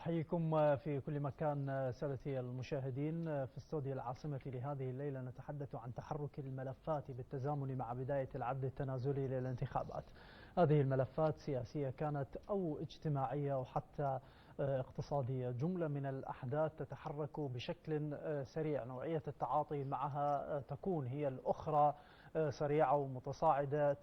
أحييكم في كل مكان سادتي المشاهدين. في استوديو العاصمة لهذه الليلة نتحدث عن تحرك الملفات بالتزامن مع بداية العد التنازلي للانتخابات. هذه الملفات سياسية كانت أو اجتماعية وحتى اقتصادية، جملة من الأحداث تتحرك بشكل سريع، نوعية التعاطي معها تكون هي الأخرى سريعة ومتصاعدة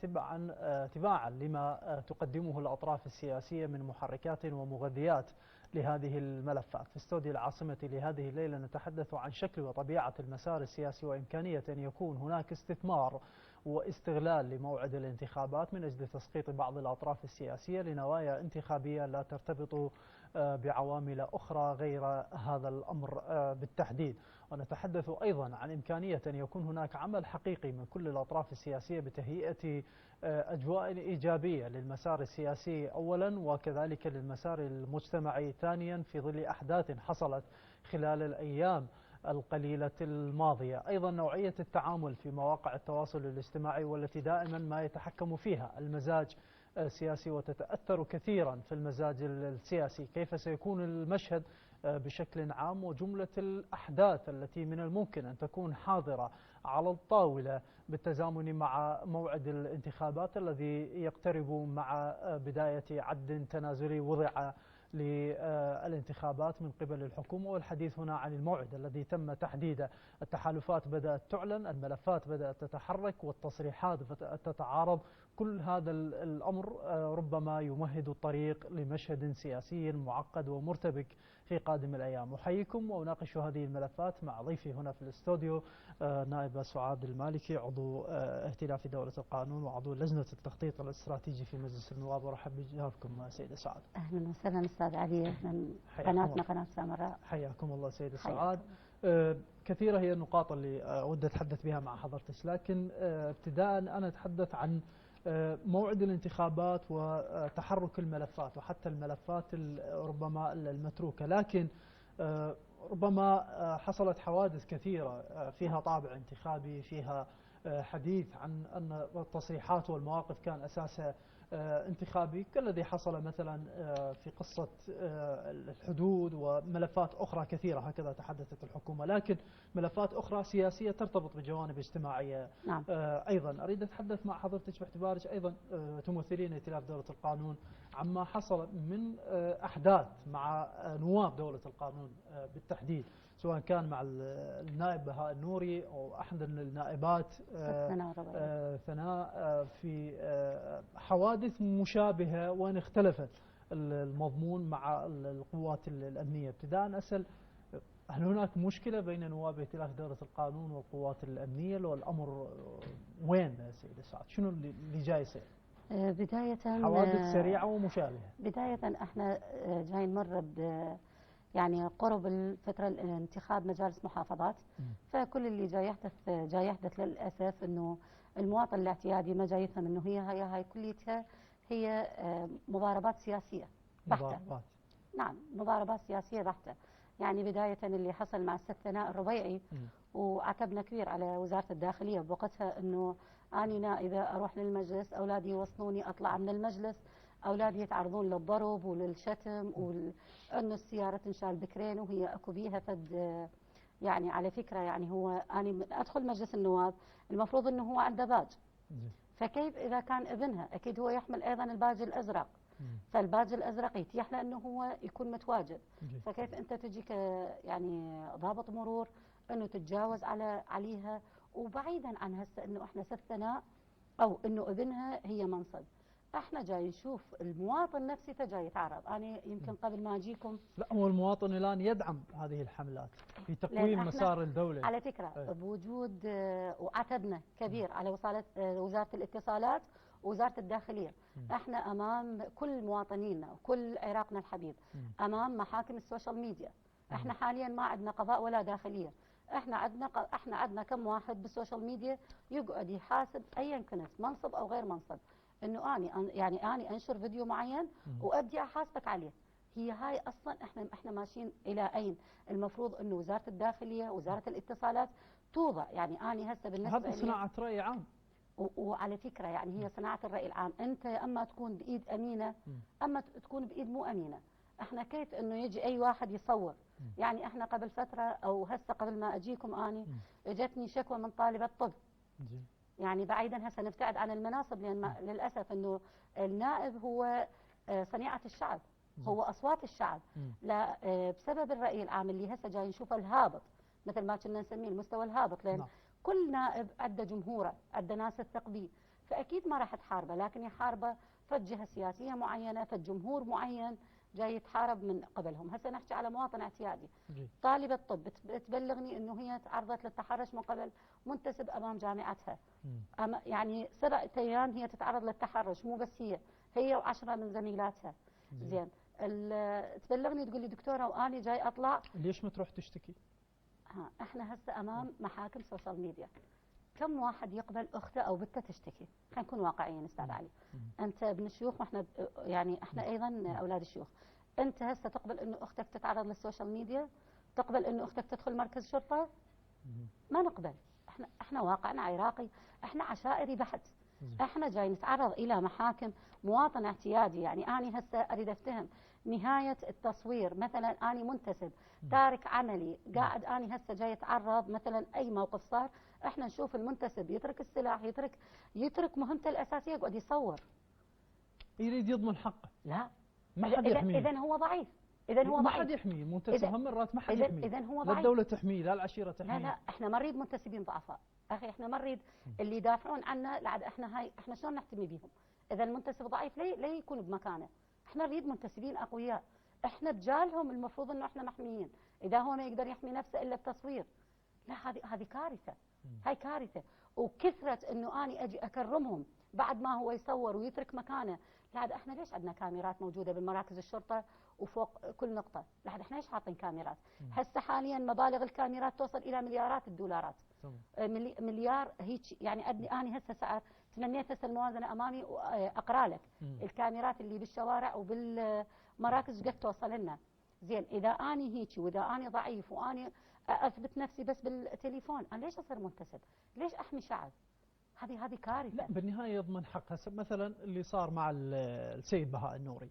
تباعا لما تقدمه الأطراف السياسية من محركات ومغذيات لهذه الملفات. في استوديو العاصمة لهذه الليلة نتحدث عن شكل وطبيعة المسار السياسي وإمكانية أن يكون هناك استثمار واستغلال لموعد الانتخابات من أجل تسقيط بعض الأطراف السياسية لنوايا انتخابية لا ترتبط بعوامل أخرى غير هذا الأمر بالتحديد. ونتحدث أيضا عن إمكانية أن يكون هناك عمل حقيقي من كل الأطراف السياسية بتهيئة أجواء إيجابية للمسار السياسي أولا، وكذلك للمسار المجتمعي ثانيا، في ظل أحداث حصلت خلال الأيام القليلة الماضية. أيضا نوعية التعامل في مواقع التواصل الاجتماعي والتي دائما ما يتحكم فيها المزاج السياسي وتتأثر كثيرا في المزاج السياسي، كيف سيكون المشهد بشكل عام وجملة الأحداث التي من الممكن أن تكون حاضرة على الطاولة بالتزامن مع موعد الانتخابات الذي يقترب مع بداية عد تنازلي وضع للانتخابات من قبل الحكومة. والحديث هنا عن الموعد الذي تم تحديده. التحالفات بدأت تعلن، الملفات بدأت تتحرك، والتصريحات بدأت تتعارض. كل هذا الأمر ربما يمهد الطريق لمشهد سياسي معقد ومرتبك في قادم الأيام. أحييكم وأناقش هذه الملفات مع ضيفي هنا في الاستوديو نائب سعاد المالكي، عضو ائتلاف دولة القانون وعضو لجنة التخطيط الاستراتيجي في مجلس النواب. ورحب بجهازكم سيدة سعاد. أهلا وسهلا أستاذ علي من قناتنا قناة سامراء. حياكم الله سيدة سعاد. كثيرة هي النقاط اللي ودي أتحدث بها مع حضرتك، لكن ابتداء أنا أتحدث عن موعد الانتخابات وتحرك الملفات وحتى الملفات ربما المتروكة، لكن ربما حصلت حوادث كثيرة فيها طابع انتخابي، فيها حديث عن أن التصريحات والمواقف كان أساسها انتخابي، كالذي حصل مثلا في قصة الحدود وملفات أخرى كثيرة، هكذا تحدثت الحكومة، لكن ملفات أخرى سياسية ترتبط بجوانب اجتماعية. نعم. أيضا أريد أتحدث مع حضرتك باعتبارك أيضا تمثلين ائتلاف دولة القانون عما حصل من أحداث مع نواب دولة القانون بالتحديد، سواء كان مع النائب بهاء النوري أو أحد النائبات ثناء في حوادث مشابهة وإن اختلفت المضمون مع القوات الأمنية. ابتداء أسأل، هل هناك مشكلة بين نواب ائتلاف دولة القانون والقوات الأمنية، لو الأمر وين سيدة سعد؟ شنو اللي جاي يصير؟ بداية حوادث سريعة ومشابهة. بداية احنا جاي نمر يعني قرب الفترة الانتخاب مجالس محافظات، فكل اللي جاي يحدث للأسف انه المواطن الاعتيادي ما جاي يفهم انه هي كليتها هي مضاربات سياسية بحتة. نعم، مضاربات سياسية بحتة. يعني بداية اللي حصل مع الست ثناء الربيعي وعتبنا كبير على وزارة الداخلية بوقتها، انه اني نائبة اروح للمجلس، اولادي يوصلوني اطلع من المجلس، اولادي يتعرضون للضرب وللشتم وانه السيارة تنشال بكرين وهي اكو بيها فد. يعني على فكرة يعني هو اني ادخل مجلس النواب المفروض انه هو عنده باج، فكيف اذا كان ابنها اكيد هو يحمل ايضا الباج الازرق، فالباج الازرق يتيح له انه هو يكون متواجد، فكيف انت تجي يعني ضابط مرور انه تتجاوز عليها؟ وبعيدا عن هسه انه احنا ست ثناء او انه ابنها هي منصب، احنا جاي نشوف المواطن نفسه فجاي يتعرض. انا يمكن قبل ما اجيكم، لا هو المواطن الان يدعم هذه الحملات في تقويم مسار الدولة على فكرة بوجود وعتبنا كبير على وزارة الاتصالات ووزارة الداخلية. احنا امام كل مواطنينا وكل عراقنا الحبيب امام محاكم السوشيال ميديا. احنا حاليا ما عندنا قضاء ولا داخلية، احنا عندنا كم واحد بالسوشيال ميديا يقعد يحاسب ايا كنت منصب او غير منصب، انه اني انشر فيديو معين وابدي احاسبك عليه. هي هاي اصلا احنا ماشيين الى اين؟ المفروض انه وزارة الداخلية وزارة الاتصالات توضع، يعني اني هسه بالنسبة هذا صناعة رأي عام. وعلى فكرة يعني هي صناعة الرأي العام، انت اما تكون بايد امينة اما تكون بايد مو امينة. احنا كيت انه يجي اي واحد يصور. يعني احنا قبل فتره او هسه قبل ما اجيكم اني اجتني شكوى من طالبه طب. يعني بعيدا هسه نبتعد عن المناصب لان للاسف انه النائب هو صنيعه الشعب، هو اصوات الشعب. لا بسبب الراي العام اللي هسه جاي نشوفه الهابط، مثل ما كنا نسميه المستوى الهابط، لان كل نائب عنده جمهوره، عنده ناس تثق به، فاكيد ما راح تحاربه، لكن يحاربه فد جهه سياسيه معينه، فد جمهور معين جاي يتحارب من قبلهم. هسه نحكي على مواطن اعتيادي، طالبه طب تبلغني انه هي تعرضت للتحرش من قبل منتسب امام جامعتها. يعني 7 ايام هي تتعرض للتحرش، مو بس هي و10 من زميلاتها. زين تبلغني تقول لي دكتوره واني جاي اطلع. ليش ما تروح تشتكي؟ احنا هسه امام محاكم سوشيال ميديا، كم واحد يقبل اخته او بنته تشتكي؟ خلينا نكون واقعيين استاذ علي. انت ابن الشيوخ واحنا يعني احنا ايضا اولاد الشيوخ. انت هسه تقبل انه اختك تتعرض للسوشيال ميديا؟ تقبل انه اختك تدخل مركز شرطه؟ ما نقبل. احنا واقعنا عراقي، احنا عشائري بحت. احنا جاي نتعرض الى محاكم مواطن اعتيادي. يعني اني هسه اريد افتهم نهايه التصوير، مثلا اني منتسب تارك عملي قاعد، اني هسه جاي اتعرض مثلا اي موقف صار، احنا نشوف المنتسب يترك السلاح، يترك مهمته الاساسيه يقعد يصور. يريد يضمن حقه. لا، ما حد يحميه. اذا هو ضعيف، اذا هو ما ضعيف. حد يحميه، منتسب هم مرات ما حد يحميه. اذا هو لا ضعيف، الدوله تحميه، لا العشيره تحميه. لا احنا ما نريد منتسبين ضعفاء، اخي احنا ما نريد اللي يدافعون عنا. لعد احنا شلون نحتمي بهم؟ اذا المنتسب ضعيف ليه يكون بمكانه؟ احنا نريد منتسبين اقوياء، احنا بجالهم المفروض انه احنا محميين. اذا هو ما يقدر يحمي نفسه الا بتصوير، لا هذه كارثه، هاي كارثه. وكثره انه اني اجي اكرمهم بعد ما هو يصور ويترك مكانه. لا احنا ليش عندنا كاميرات موجوده بمراكز الشرطه وفوق كل نقطه؟ لا احنا ليش حاطين كاميرات؟ هسه حاليا مبالغ الكاميرات توصل الى مليارات الدولارات. مليار هيك. يعني اني هسه ساعه تمنيت هسه الموازنه امامي واقرا لك الكاميرات اللي بالشوارع وبالمراكز قد توصل لنا. زين اذا اني هيك واذا اني ضعيف واني اثبت نفسي بس بالتليفون، انا ليش اصير منتسب؟ ليش احمي شعب؟ هذه كارثه. لا بالنهايه يضمن حق. هسه مثلا اللي صار مع السيد بهاء النوري،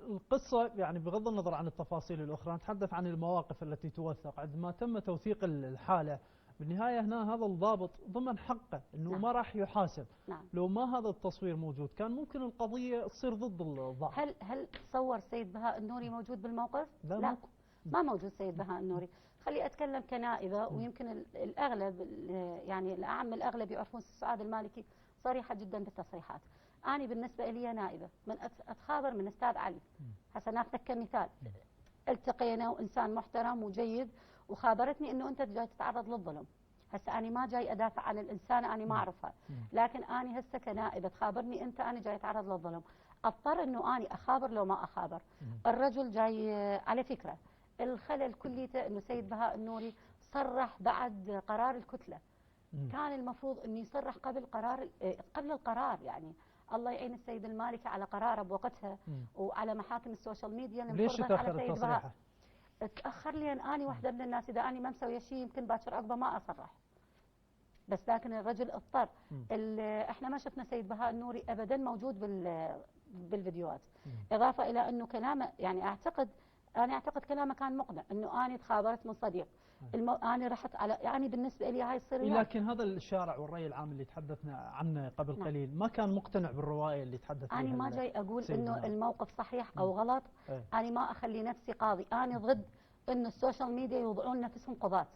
القصه يعني بغض النظر عن التفاصيل الاخرى، نتحدث عن المواقف التي توثق. عندما تم توثيق الحاله بالنهايه هنا هذا الضابط ضمن حقه انه ما راح يحاسب. لو ما هذا التصوير موجود كان ممكن القضيه تصير ضد الضابط. هل صور سيد بهاء النوري موجود بالموقف؟ لا ما موجود سيد بهاء النوري. خلي اتكلم كنائبه، ويمكن الاغلب يعني الاعم الاغلب يعرفون السعاد المالكي صريحه جدا بالتصريحات. أنا بالنسبة لي نائبة من أتخابر من أستاذ علي، هسه ناخذك كمثال. التقينا وإنسان محترم وجيد، وخابرتني إنه أنت جاي تتعرض للظلم. هسه أنا ما جاي أدافع عن الإنسان أنا ما أعرفها، لكن أنا هسه كنائبة تخابرني أنت أنا جاي أتعرض للظلم، أضطر إنه أنا أخابر لو ما أخابر. الرجل جاي على فكرة الخلل كليته إنه سيد بهاء النوري صرح بعد قرار الكتلة. كان المفروض إنه يصرح قبل القرار. يعني الله يعين السيد المالكي على قراره بوقتها وعلى محاكم السوشيال ميديا. ليش تأخر التصريح؟ تأخر لي أنا واحدة من الناس إذا أنا ما مسوية شيء يمكن باكر عقبه ما أصرح، بس لكن الرجل اضطر. احنا ما شفنا سيد بهاء النوري أبدا موجود بالفيديوهات، إضافة إلى أنه كلامه يعني أنا أعتقد كلامه كان مقنع أنه أنا تخابرت من صديق. أنا رحت على يعني بالنسبة لي هاي تصير. لكن هذا الشارع والرأي العام اللي تحدثنا عنه قبل قليل ما كان مقتنع بالرواية اللي تحدث فيها. أنا ما جاي أقول إنه الموقف صحيح أو غلط. أنا ما أخلي نفسي قاضي. أنا ضد إنه السوشيال ميديا يوضعون نفسهم قضاة.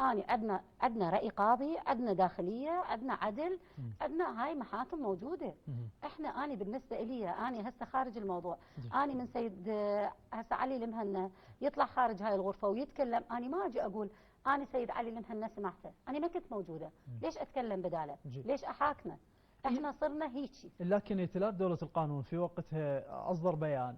أنا عندنا رأي قاضي، عندنا داخلية، عندنا عدل، عندنا هاي محاكم موجودة. أنا بالنسبة لي أنا هسه خارج الموضوع. أنا من سيد هسه علي المهنا يطلع خارج هاي الغرفة ويتكلم، أنا ما أجي أقول أنا سيد علي المهنا سمعته، أنا ما كنت موجودة، ليش أتكلم بداله؟ ليش أحاكمه؟ احنا صرنا هيجي. لكن ائتلاف دولة القانون في وقتها أصدر بيان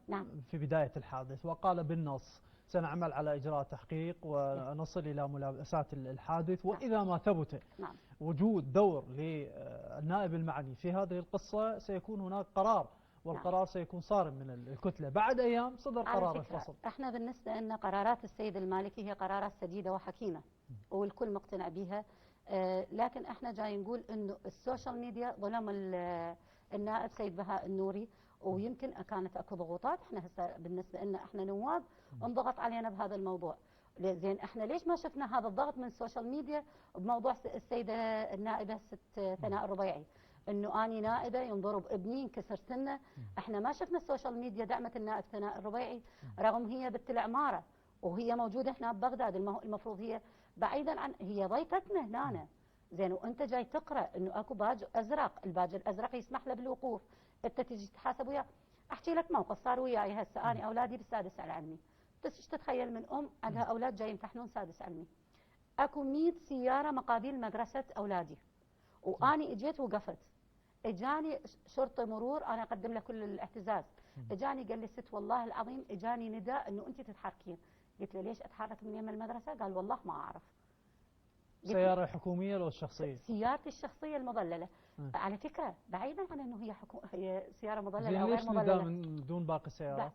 في بداية الحادث وقال بالنص سنعمل على إجراء تحقيق ونصل إلى ملابسات الحادث، وإذا ما ثبت وجود دور للنائب المعني في هذه القصة سيكون هناك قرار، والقرار سيكون صارم من الكتلة. بعد أيام صدر قرار الفصل. احنا بالنسبة لنا قرارات السيد المالكي هي قرارات سديدة وحكيمة والكل مقتنع بها، لكن احنا جاي نقول انه السوشيال ميديا ظلم النائب سيد بهاء النوري، ويمكن كانت اكو ضغوطات. احنا هسه بالنسبه لنا احنا نواب انضغط علينا بهذا الموضوع. زين احنا ليش ما شفنا هذا الضغط من السوشيال ميديا بموضوع السيده النائبه ست ثناء الربيعي، انه اني نائبه ينضرب ابني ينكسر سنه. احنا ما شفنا السوشيال ميديا دعمت النائب ثناء الربيعي رغم هي بنت العماره وهي موجوده هنا ببغداد. المفروض هي بعيدا عن، هي ضيفتنا هنا. زين وانت جاي تقرا انه اكو باج ازرق، الباج الازرق يسمح له بالوقوف، انت تجي تحاسب وياه. احكي لك موقف صار وياي هسه، اني اولادي بالسادس العلمي، ايش تتخيل من ام عندها اولاد جاي يمتحنون سادس علمي، اكو 100 سياره مقابل مدرسه اولادي، واني اجيت وقفت، اجاني شرطه مرور انا اقدم له كل الاعتزاز، اجاني قال لي ست والله العظيم اجاني نداء انه انت تتحركين. قلت له ليش اتحرك من يم المدرسه؟ قال والله ما اعرف. سياره حكوميه لو الشخصيه؟ سيارتي الشخصيه المضلله. على فكره بعيدا عن انه هي سياره مضلله او غير مضلله، من دون باقي السيارات؟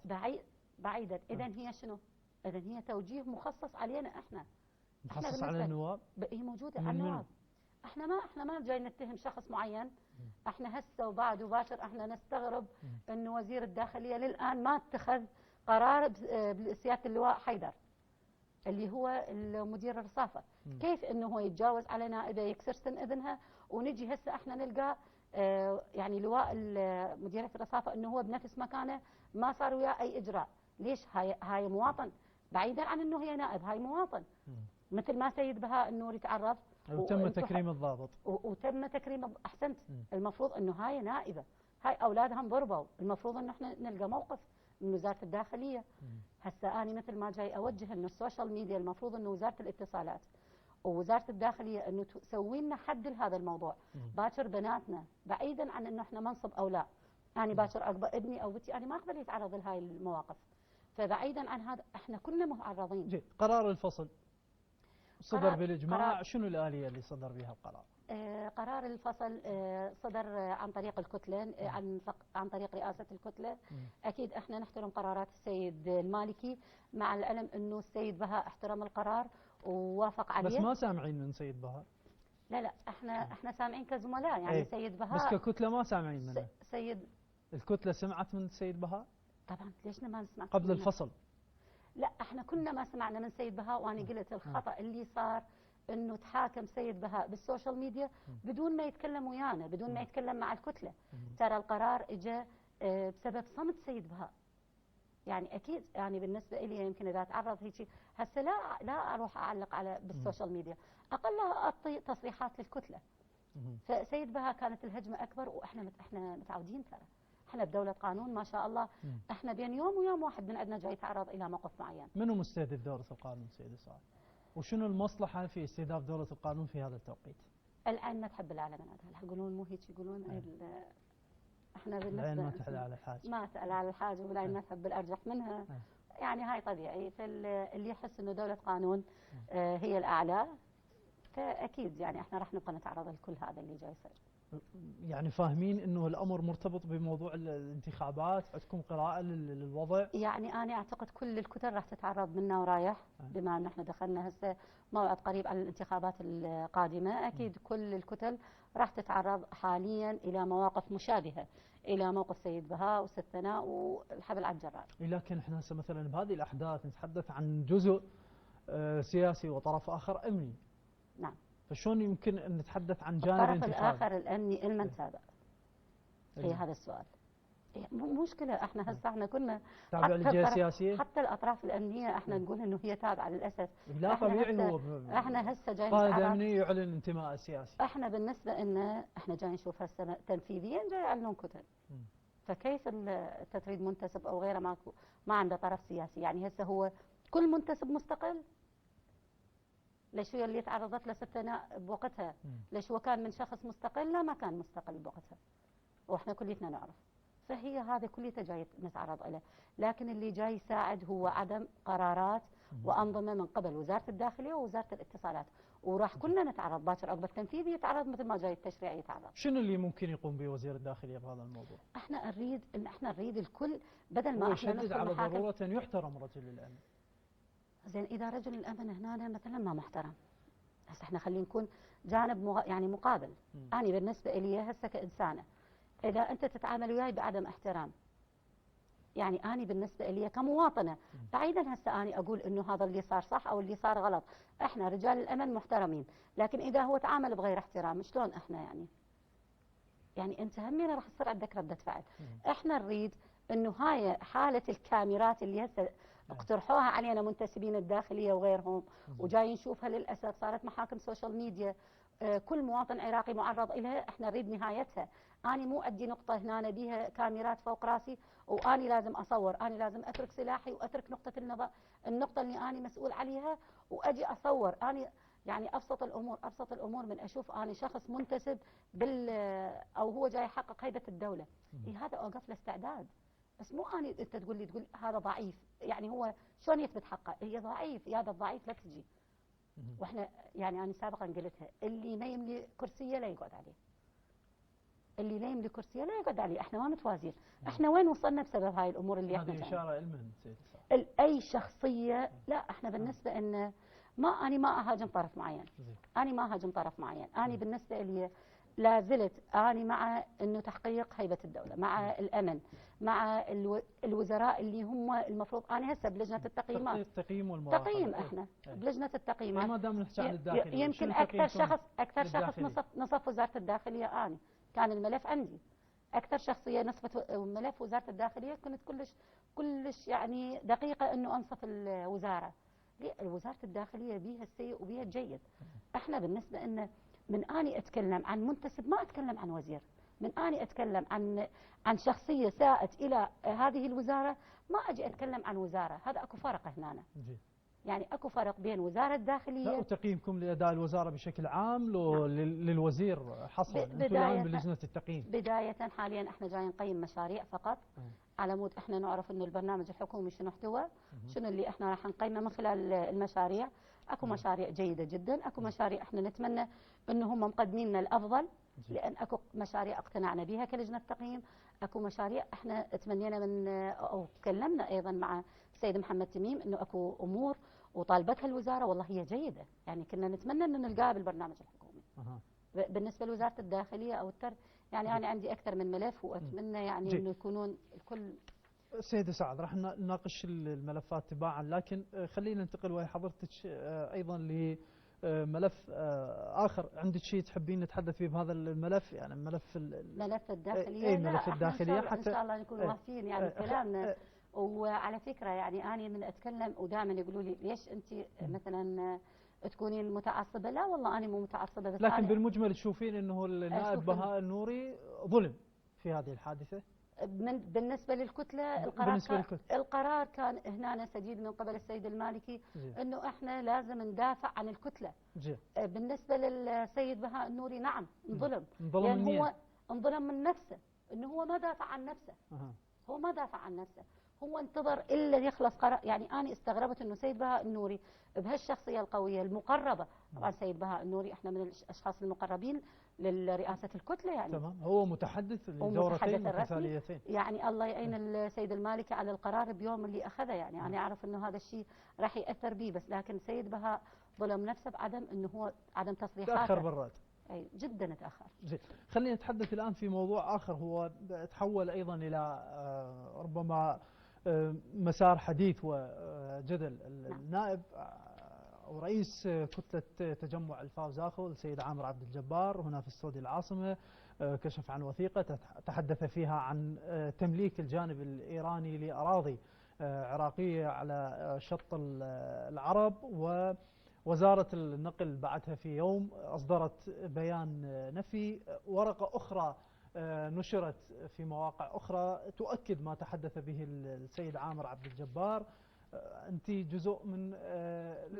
بعيدا. اذا هي شنو؟ اذا هي توجيه مخصص علينا احنا. مخصص على النواب؟ هي موجوده على النواب. احنا ما جاي نتهم شخص معين. احنا هسه وبعد وباكر احنا نستغرب انه وزير الداخليه للان ما اتخذ قرار بسياده اللواء حيدر اللي هو المدير الرصافه، كيف انه هو يتجاوز على نائبه يكسر سن اذنها، ونجي هسه احنا نلقى يعني لواء مديريه الرصافه انه هو بنفس مكانه ما صار وياه اي اجراء. ليش؟ هاي مواطن، بعيدا عن انه هي نائب، هاي مواطن. مثل ما سيد بهاء النور يتعرض وتم تكريم الضابط، وتم تكريم. احسنت. المفروض انه هاي نائبه، هاي اولادها انضربوا، المفروض انه احنا نلقى موقف من وزاره الداخليه. هسه اني مثل ما جاي اوجه انه السوشيال ميديا المفروض انه وزاره الاتصالات ووزاره الداخليه انه تسوي لنا حد لهذا الموضوع. باكر بناتنا بعيدا عن انه احنا منصب او لا، يعني باكر اكبر ابني او بنتي انا ما اقدر يتعرض لهاي المواقف، فبعيدا عن هذا احنا كلنا معرضين. جيد. قرار الفصل صدر بالاجماع، شنو الاليه اللي صدر بها القرار؟ قرار الفصل صدر عن طريق الكتله، عن طريق رئاسه الكتله. اكيد احنا نحترم قرارات السيد المالكي، مع العلم انه السيد بهاء احترم القرار ووافق عليه. بس ما سامعين من سيد بهاء. لا احنا سامعين كزملاء، يعني سيد بهاء بس ككتله ما سامعين منه. سيد الكتله سمعت من السيد بهاء؟ طبعا ليش ما نسمع قبل الفصل؟ لا احنا كنا ما سمعنا من سيد بهاء، وانا قلت الخطا اللي صار انه تحاكم سيد بهاء بالسوشيال ميديا بدون ما يتكلم ويانا، بدون ما يتكلم مع الكتله. ترى القرار اجى بسبب صمت سيد بهاء. يعني اكيد يعني بالنسبه لي يمكن اذا تعرض هيك هسه لا اروح اعلق على بالسوشيال ميديا، اقلها اعطي تصريحات للكتله. فسيد بهاء كانت الهجمه اكبر، واحنا متعودين ترى احنا بدوله قانون ما شاء الله. احنا بين يوم ويوم واحد من عندنا جاي يتعرض الى موقف معين. منو مستهدف دوله القانون سيدي صالح؟ وشنو المصلحه في استهداف دوله القانون في هذا التوقيت؟ العين ما تحب العلم، يقولون مو هيك يقولون. احنا بالنسبه العين ما تحل على الحاج، ما تحل على الحاج، والعين ما تحب الارجح منها. يعني هاي طبيعي. فاللي يحس انه دوله قانون هي الاعلى، فاكيد يعني احنا راح نبقى نتعرض لكل هذا اللي جاي يصير. يعني فاهمين انه الامر مرتبط بموضوع الانتخابات، عندكم قراءه للوضع؟ يعني انا اعتقد كل الكتل راح تتعرض منا ورايح، بما ان احنا دخلنا هسه موعد قريب على الانتخابات القادمه، اكيد كل الكتل راح تتعرض حاليا الى مواقف مشابهه الى موقف سيد بهاء وست ثناء والحبل على الجرار. لكن احنا هسه مثلا بهذه الاحداث نتحدث عن جزء سياسي وطرف اخر امني. نعم. فشلون يمكن ان نتحدث عن جانب انتخابي؟ الطرف الاخر الامني المن تابع؟ هي هذا السؤال. مشكله احنا هسه احنا كنا تابع للجهه السياسيه، حتى الاطراف الامنيه احنا نقول انه هي تابعه للاسف. لا طبيعي، هو احنا هسه جايين قائد امني يعلن انتماء سياسي. احنا بالنسبه لنا احنا جايين نشوف هسه تنفيذيا جاي يعلنون كتل. فكيف التفريد منتسب او غيره ما عنده طرف سياسي؟ يعني هسه هو كل منتسب مستقل. ليش هي اللي تعرضت له ست ثناء بوقتها؟ ليش هو كان من شخص مستقل؟ لا ما كان مستقل بوقتها، واحنا كليتنا نعرف. فهي هذا كليته جاي نتعرض له، لكن اللي جاي يساعد هو عدم قرارات وانظمه من قبل وزاره الداخليه ووزاره الاتصالات، وراح كلنا نتعرض باكر عقب التنفيذ يتعرض مثل ما جاي التشريع يتعرض. شنو اللي ممكن يقوم به وزير الداخليه بهذا الموضوع؟ احنا نريد الكل بدل ما احنا ندخل على ضروره ان يحترم رجل الامن. زين اذا رجل الامن هنا مثلا ما محترم، هسه احنا خلينا نكون جانب يعني مقابل. انا بالنسبه لي هسه كانسانه، اذا انت تتعامل وياي بعدم احترام يعني أنا بالنسبة لي كمواطنة بعيدا هسه أنا أقول إنه هذا اللي صار صح أو اللي صار غلط، إحنا رجال الأمن محترمين، لكن إذا هو تعامل بغير احترام شلون إحنا يعني أنت همينة راح تصير عندك ردة فعل. إحنا نريد إنه هاي حالة الكاميرات اللي هسه اقترحوها علينا منتسبين الداخلية وغيرهم وجاي نشوفها للأسف صارت محاكم سوشيال ميديا، كل مواطن عراقي معرض إلها، إحنا نريد نهايتها. أنا مو أدي نقطة هنا بيها كاميرات فوق راسي وأني لازم أصور، أنا لازم أترك سلاحي وأترك النقطة اللي أنا مسؤول عليها وأجي أصور. أنا يعني أبسط الأمور من أشوف أنا شخص منتسب أو هو جاي يحقق هيبة الدولة، هذا أوقف له استعداد. بس مو أنا أنت تقول هذا ضعيف، يعني هو شلون يثبت حقه؟ هي ضعيف، هذا الضعيف لا تجي. واحنا يعني انا سابقا قلتها، اللي ما يملي كرسيه لا يقعد عليه. اللي لا يملي كرسيه لا يقعد عليه، احنا ما متوازين، احنا وين وصلنا بسبب هاي الامور اللي احنا هذه اشاره لمن سيد اي شخصيه. لا احنا بالنسبه ان انا ما اهاجم طرف معين، انا ما اهاجم طرف معين، انا بالنسبه لي لا زلت أنا مع أنه تحقيق هيبة الدولة، مع الأمن، مع الوزراء اللي هم المفروض. أنا هسه بلجنة التقييمات التقييم والمراقبة، تقييم احنا بلجنة التقييمات. ما دام نحكي عن الداخلية يمكن أكثر شخص نصف وزارة الداخلية أنا كان الملف عندي، أكثر شخصية نصفت ملف وزارة الداخلية، كنت كلش يعني دقيقة أنه أنصف الوزارة. وزارة الداخلية بيها السيء وبيها الجيد. احنا بالنسبة لنا من أني أتكلم عن منتسب ما أتكلم عن وزير، من أني أتكلم عن شخصية ساءت إلى هذه الوزارة ما أجي أتكلم عن وزارة. هذا أكو فرق هنا، يعني أكو فرق بين وزارة الداخلية. لا، وتقييمكم لأداء الوزارة بشكل عام للوزير حصل أنتم الآن بلجنة التقييم. بداية حاليا احنا جايين نقيم مشاريع فقط، على مود احنا نعرف انه البرنامج الحكومي شنو احتوى، شنو اللي احنا راح نقيمه من خلال المشاريع. اكو مشاريع جيدة جدا، اكو مشاريع احنا نتمنى انه هم مقدمين لنا الافضل، لان اكو مشاريع اقتنعنا بها كلجنة تقييم، اكو مشاريع احنا تمنينا من او تكلمنا ايضا مع السيد محمد تميم انه اكو امور وطالبتها الوزارة والله هي جيدة، يعني كنا نتمنى انه نلقاها بالبرنامج الحكومي. بالنسبة لوزارة الداخلية او يعني أنا عندي أكثر من ملف وأتمنى يعني أنه يكونون الكل. سيدة سعد راح نناقش الملفات تباعا، لكن خلينا ننتقل ويا حضرتك أيضا لملف آخر. عندك شيء تحبين نتحدث فيه بهذا الملف؟ يعني ملف الداخلية. أي ملف الداخلية حتى إن شاء الله نكون واقفين يعني كلامنا. وعلى فكرة يعني أنا من أتكلم ودائما يقولوا لي ليش أنت مثلا تكونين متعصبة؟ لا والله أنا مو متعصبة، بس لكن بالمجمل تشوفين أنه النائب بهاء النوري ظلم في هذه الحادثة؟ بالنسبة للكتلة القرار كان هنا سديد من قبل السيد المالكي أنه إحنا لازم ندافع عن الكتلة. بالنسبة للسيد بهاء النوري نعم انظلم، لأن هو انظلم من نفسه، أنه هو ما دافع عن نفسه. هو ما دافع عن نفسه، هو انتظر إلا يخلص قرار. يعني أنا استغربت أنه سيد بهاء النوري بهالشخصية القوية المقربة، طبعا سيد بهاء النوري احنا من الأشخاص المقربين لرئاسة الكتلة، يعني تمام، هو متحدث لدورتين متتاليتين، يعني الله يعين السيد المالكي على القرار بيوم اللي أخذه. يعني أنا أعرف أنه هذا الشيء راح يأثر به، بس لكن سيد بهاء ظلم نفسه بعدم أنه هو عدم تصريحاته، تأخر بالرد. أي جدا تأخر. زين، خلينا نتحدث الآن في موضوع آخر، هو تحول أيضا إلى ربما مسار حديث وجدل. النائب ورئيس كتلة تجمع الفاوزاخو السيد عامر عبد الجبار هنا في استوديو العاصمة كشف عن وثيقة تحدث فيها عن تمليك الجانب الإيراني لأراضي عراقية على شط العرب، ووزارة النقل بعدها في يوم أصدرت بيان نفي. ورقة أخرى نشرت في مواقع أخرى تؤكد ما تحدث به السيد عامر عبد الجبار. أنت جزء من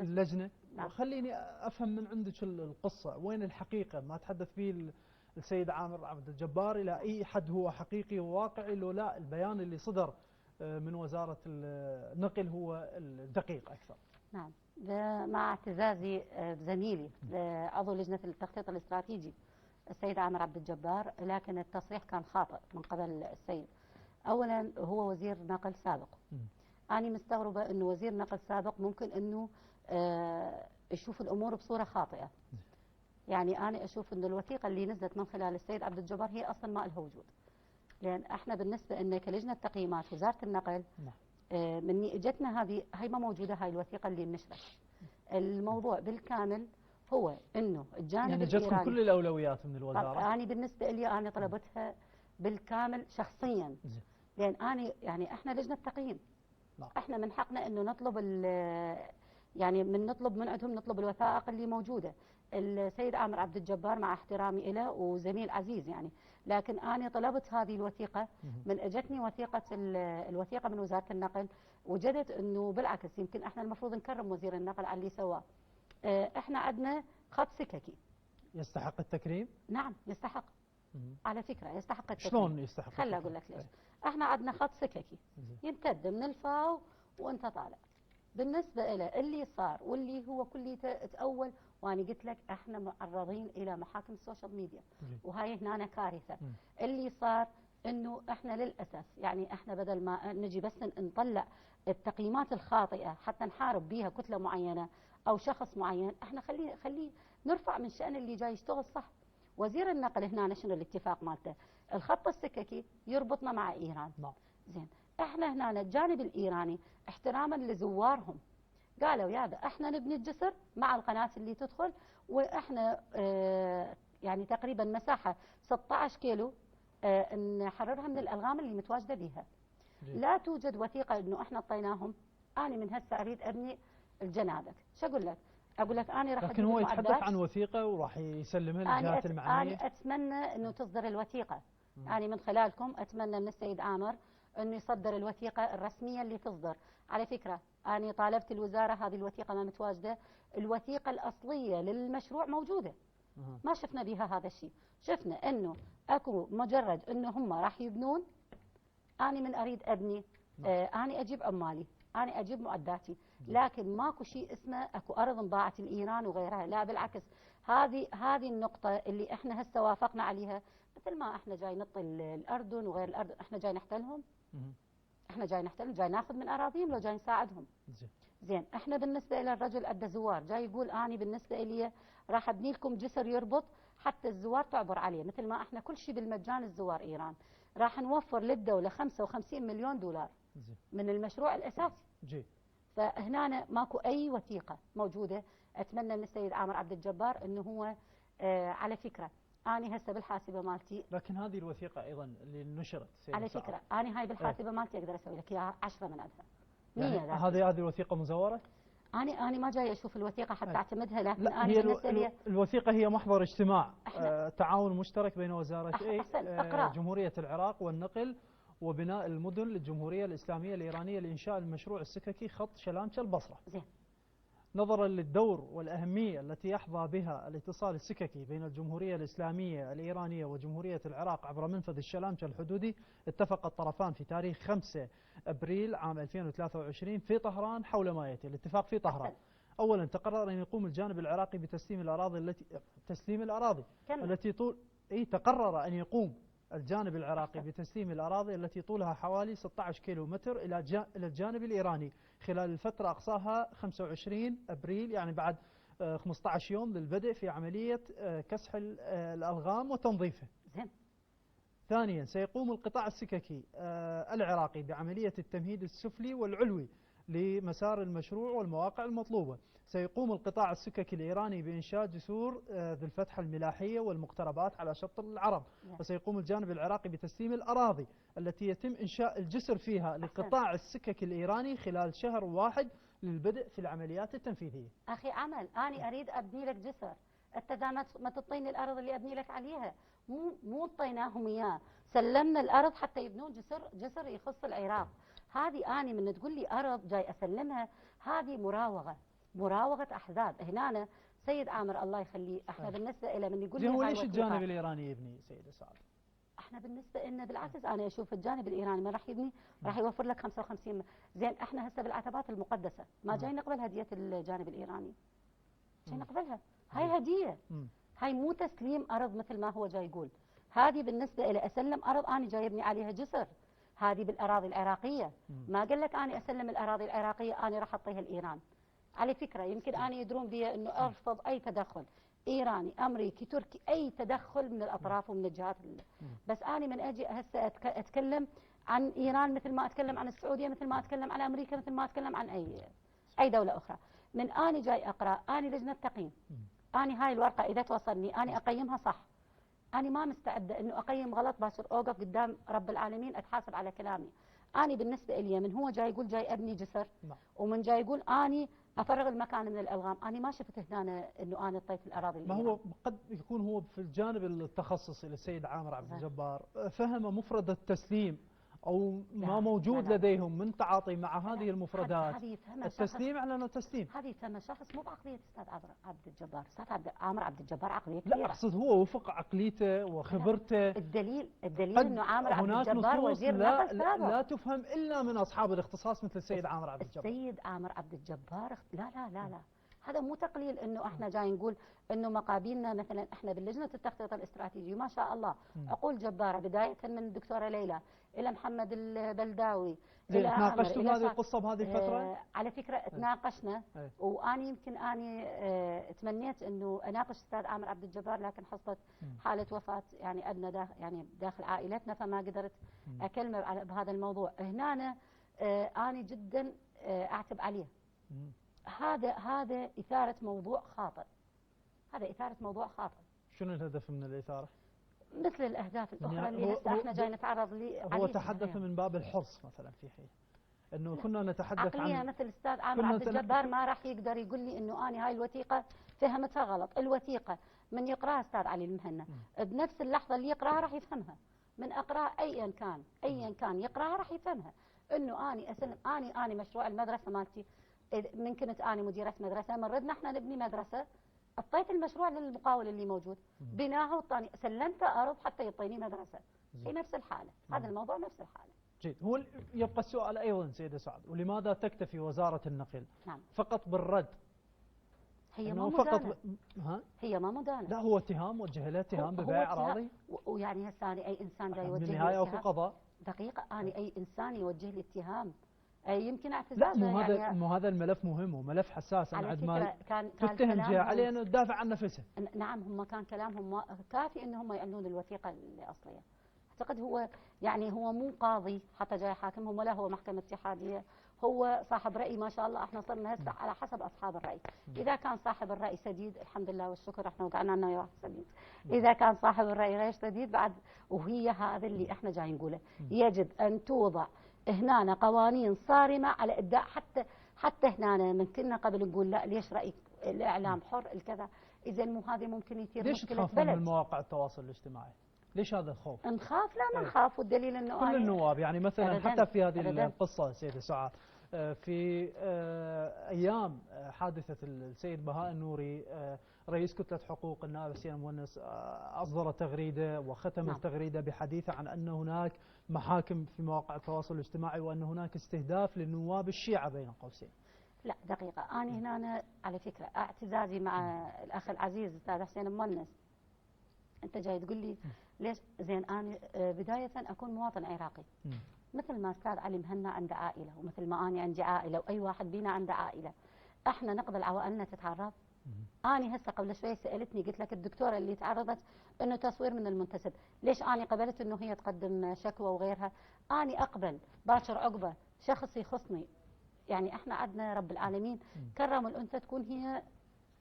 اللجنة، خليني أفهم من عندك القصة، وين الحقيقة؟ ما تحدث به السيد عامر عبد الجبار إلى أي حد هو حقيقي وواقعي، لو لا البيان اللي صدر من وزارة النقل هو الدقيق أكثر؟ نعم، مع اعتزازي بزميلي عضو لجنة التخطيط الاستراتيجي السيد عامر عبد الجبار، لكن التصريح كان خاطئ من قبل السيد. أولا هو وزير نقل سابق، أنا مستغربة أنه وزير نقل سابق ممكن أنه يشوف الأمور بصورة خاطئة. يعني أنا أشوف أن الوثيقة اللي نزلت من خلال السيد عبد الجبار هي أصلا ما لها وجود. لان احنا بالنسبه لنا كلجنه تقييمات وزاره النقل نعم. مني اجتنا هاي ما موجوده هاي الوثيقه اللي نشرت. الموضوع بالكامل هو انه الجانب يعني الايراني جتكم كل الاولويات من الوزاره؟ انا بالنسبه لي انا طلبتها بالكامل شخصيا، لان انا يعني احنا لجنه تقييم، احنا من حقنا انه نطلب يعني نطلب من عندهم نطلب الوثائق اللي موجوده. السيد عامر عبد الجبار مع احترامي له وزميل عزيز يعني، لكن انا طلبت هذه الوثيقه من اجتني الوثيقه من وزاره النقل، وجدت انه بالعكس يمكن احنا المفروض نكرم وزير النقل على اللي سواه. احنا عندنا خط سككي يستحق التكريم؟ نعم يستحق. على فكره يستحق التكريم. شلون يستحق؟ خلي اقول لك ليش. احنا عندنا خط سككي يمتد من الفاو وانت طالع. بالنسبه له اللي صار واللي هو كله تاول، وانا قلت لك احنا معرضين الى محاكم السوشيال ميديا، وهاي هنا كارثه. اللي صار انه احنا للاسف يعني احنا بدل ما نجي بس نطلع التقييمات الخاطئه حتى نحارب بيها كتله معينه او شخص معين، احنا خليه نرفع من شان اللي جاي يشتغل صح. وزير النقل هنا شنو الاتفاق مالته؟ الخط السككي يربطنا مع ايران. زين احنا هنا الجانب الايراني احتراما لزوارهم قالوا يابا احنا نبني الجسر مع القناه اللي تدخل، واحنا يعني تقريبا مساحه 16 كيلو نحررها من الالغام اللي متواجده بها. لا توجد وثيقه انه احنا اعطيناهم. انا من هسه اريد ابني الجنابك، شو اقول لك؟ اقول لك انا راح لكن هو يتحدث عن وثيقه وراح يسلمها للجهات المعنيه. انا اتمنى انه تصدر الوثيقه. انا من خلالكم اتمنى من السيد عامر انه يصدر الوثيقه الرسميه اللي تصدر. على فكره انا طالبت الوزاره هذه الوثيقه ما متواجده، الوثيقه الاصليه للمشروع موجوده. ما شفنا بها هذا الشيء، شفنا انه اكو مجرد انه هم راح يبنون. انا من اريد ابني انا اجيب عمالي، انا اجيب معداتي، لكن ماكو شيء اسمه اكو ارض انباعت لايران وغيرها، لا بالعكس. هذه النقطه اللي احنا هسه وافقنا عليها، مثل ما احنا جاي نطي الاردن وغير الاردن، احنا جاي نحتلهم. احنا جاي نحتلهم، جاي ناخذ من اراضيهم لو جاي نساعدهم. زين احنا بالنسبه الى الرجل ادى زوار جاي يقول اني بالنسبه لي راح ابني لكم جسر يربط حتى الزوار تعبر عليه، مثل ما احنا كل شيء بالمجان الزوار ايران. راح نوفر للدوله 55 مليون دولار من المشروع الاساسي. فهنا ماكو اي وثيقه موجوده. اتمنى من السيد عامر عبد الجبار انه هو على فكره اني هسه بالحاسبه مالتي، لكن هذه الوثيقه ايضا اللي نشرت على فكره اني هاي بالحاسبه مالتي اقدر اسوي لك اياها 10 من عندها 100. هذه الوثيقه مزوره؟ أنا ما جاي أشوف الوثيقة حتى أعتمدها، لكن لا، أنا هي بالنسبة لي الوثيقة هي محضر اجتماع تعاون مشترك بين وزارة جمهورية العراق والنقل وبناء المدن للجمهورية الإسلامية الإيرانية لإنشاء المشروع السككي خط شلامشة البصرة. زين. نظرا للدور والأهمية التي يحظى بها الاتصال السككي بين الجمهورية الإسلامية الإيرانية وجمهورية العراق عبر منفذ الشلامشة الحدودي، اتفق الطرفان في تاريخ 5 أبريل عام 2023 في طهران حول ما يأتي. الاتفاق في طهران: أولا تقرر أن يقوم الجانب العراقي بتسليم الأراضي التي تقرر أن يقوم الجانب العراقي بتسليم الأراضي التي طولها حوالي 16 كيلو متر إلى الجانب الإيراني خلال الفترة أقصاها 25 أبريل، يعني بعد 15 يوم للبدء في عملية كسح الألغام وتنظيفه. ثانيا سيقوم القطاع السككي العراقي بعملية التمهيد السفلي والعلوي لمسار المشروع والمواقع المطلوبة. سيقوم القطاع السككي الإيراني بإنشاء جسور ذي الفتحة الملاحية والمقتربات على شط العرب. وسيقوم الجانب العراقي بتسليم الأراضي التي يتم إنشاء الجسر فيها لقطاع السكك الإيراني خلال شهر واحد للبدء في العمليات التنفيذية. أخي عمل، أنا أريد أبني لك جسر، أنت ما تعطيني الأرض اللي أبني لك عليها. مو اعطيناهم إياه، سلمنا الأرض حتى يبنون جسر يخص العراق. هذه أنا من تقول لي أرض جاي أسلمها، هذه مراوغة أحزاب. هنا سيد عامر الله يخليه، احنا بالنسبة إلى من يقول لي هو ليش الجانب الإيراني يبني سيدة سعد؟ احنا بالنسبة لنا بالعكس، أنا أشوف الجانب الإيراني ما راح يبني، راح يوفر لك 55. زين احنا هسه بالعتبات المقدسة ما جاي نقبل هدية الجانب الإيراني، جاي نقبلها. هاي هدية، هاي مو تسليم أرض مثل ما هو جاي يقول. هذه بالنسبة إلى أسلم أرض أنا جاي أبني عليها جسر، هذه بالأراضي العراقية. ما قال لك أنا أسلم الأراضي العراقية أنا راح أعطيها الإيران. على فكرة يمكن أنا يدرون بي أنه أرفض أي تدخل، ايراني امريكي تركي اي تدخل من الاطراف ومن الجهات بس انا من اجي هسه اتكلم عن ايران مثل ما اتكلم عن السعوديه، مثل ما اتكلم عن امريكا، مثل ما اتكلم عن اي دوله اخرى. من اني جاي اقرا، اني لجنه تقييم، اني هاي الورقه اذا توصلني اني اقيمها صح، اني ما مستعده انه اقيم غلط باصير اوقف قدام رب العالمين اتحاسب على كلامي. اني بالنسبه لي من هو جاي يقول جاي ابني جسر ومن جاي يقول اني افرغ المكان من الالغام، انا ما شفت هنا انه انا طيت الاراضي. ما هو قد يكون هو في الجانب التخصصي للسيد عامر عبد الجبار فهم مفردة التسليم او ما موجود لديهم من تعاطي مع هذه المفردات. التسليم على انه تسليم، هذه يفهمها شخص مو بعقليه استاذ عبد الجبار. استاذ عامر عبد الجبار عقليه كبيرة. لا اقصد هو وفق عقليته وخبرته. الدليل انه عامر عبد الجبار وزير نقل سابق لا تفهم الا من اصحاب الاختصاص مثل السيد عامر عبد الجبار. السيد عامر عبد الجبار لا لا لا لا، هذا مو تقليل انه احنا جاي نقول انه مقابلنا مثلا احنا باللجنه التخطيط الاستراتيجي ما شاء الله عقول جباره، بدايه من الدكتوره ليلى الى محمد البلداوي. تناقشتوا هذه القصه بهذه الفتره؟ على فكره تناقشنا واني يمكن اني تمنيت انه اناقش الاستاذ عامر عبد الجبار، لكن حصلت حاله وفاه يعني ابننا يعني داخل عائلتنا فما قدرت اكلمه بهذا الموضوع. هنا اني جدا اعتب عليه. هذا إثارة موضوع خاطئ. هذا إثارة موضوع خاطئ. شنو الهدف من الإثارة؟ مثل الأهداف الأخرى اللي هسه احنا جاي نتعرض لي. هو تحدث من باب الحرص مثلا في حين انه كنا نتحدث عن مثل الأستاذ عامر عبد الجبار ما راح يقدر يقول لي انه انا هاي الوثيقة فهمتها غلط. الوثيقة من يقراها أستاذ علي المهنا بنفس اللحظة اللي يقراها راح يفهمها. من اقراها ايا كان يقراها راح يفهمها. انه اني اسلم اني مشروع المدرسة مالتي من كنت أنا مديرة مدرسة مرضنا احنا نبني مدرسة، اعطيت المشروع للمقاول اللي موجود بناها وطاني سلمت أرض حتى يعطيني مدرسة في نفس الحالة. هذا الموضوع نفس الحالة. جيد. هو يبقى السؤال أيضا سيدة سعد، ولماذا تكتفي وزارة النقل فقط بالرد؟ هي ما مدانة. هي ما مدانة. لا هو اتهام وجه له اتهام ببيع أراضي. ويعني هسه أنا أي إنسان جاي يوجه لي بالنهاية وفي قضاء. دقيقة أنا أي إنسان يوجه لي اتهام يمكن اعتزازه. لا مو هذا الملف مهم وملف حساس. أنا عند ما تتهم جهة عليه انه تدافع عن نفسها. نعم هم كان كلامهم كافي ان هم يعلنون الوثيقة الأصلية. اعتقد هو يعني هو مو قاضي حتى جاي حاكمهم ولا هو محكمة اتحادية، هو صاحب رأي. ما شاء الله احنا صرنا هسه على حسب أصحاب الرأي. إذا كان صاحب الرأي سديد الحمد لله والشكر احنا وقعنا لنا واحد سديد. إذا كان صاحب الرأي غير سديد بعد، وهي هذا اللي احنا جاي نقوله. يجب أن توضع هنا قوانين صارمة على إبداء حتى هنا من كنا قبل نقول لا ليش رأيك الإعلام حر الكذا، إذا مو هذه ممكن يثير مشكلة بلد. ليش تخافون من مواقع التواصل الاجتماعي؟ ليش هذا الخوف؟ نخاف؟ لا ما نخاف، والدليل انه كل النواب يعني مثلا حتى في هذه القصة سيدة سعاد في ايام حادثة السيد بهاء النوري رئيس كتلة حقوق النائب حسين المونس اصدر تغريدة وختم التغريدة بحديثه عن ان هناك محاكم في مواقع التواصل الاجتماعي وان هناك استهداف للنواب الشيعة بين قوسين. لا دقيقة، أنا هنا على فكرة اعتزازي مع الأخ العزيز الأستاذ حسين المونس. أنت جاي تقول لي ليش؟ زين أنا بداية أكون مواطن عراقي مثل ما أستاذ علي مهنا عنده عائلة ومثل ما أنا عندي عائلة وأي واحد بينا عنده عائلة. إحنا نقبل عوائلنا تتعرض؟ أنا هسه قبل شوي سألتني قلت لك الدكتورة اللي تعرضت إنه تصوير من المنتسب، ليش أنا قبلت إنه هي تقدم شكوى وغيرها؟ أنا أقبل باكر عقبة شخص يخصني. يعني إحنا عندنا رب العالمين كرم الأنثى تكون هي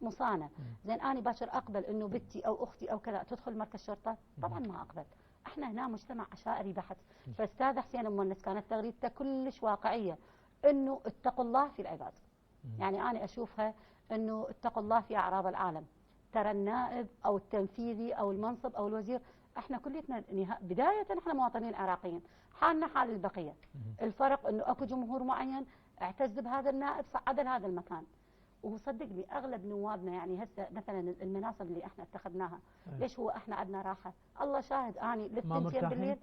مصانة. زين أنا باكر أقبل إنه بنتي أو أختي أو كذا تدخل مركز شرطة؟ طبعا ما أقبل. احنا هنا مجتمع عشائري بحت. فاستاذ حسين المونس كانت تغريدته كلش واقعيه انه اتقوا الله في العباد. يعني انا اشوفها انه اتقوا الله في اعراض العالم. ترى النائب او التنفيذي او المنصب او الوزير احنا كليتنا بدايه احنا مواطنين عراقيين حالنا حال البقيه. الفرق انه اكو جمهور معين اعتز بهذا النائب صعد لهذا المكان. وصدقني اغلب نوابنا يعني هسه مثلا المناصب اللي احنا اتخذناها ليش هو احنا عندنا راحه؟ الله شاهد اني للثنتين بالليل.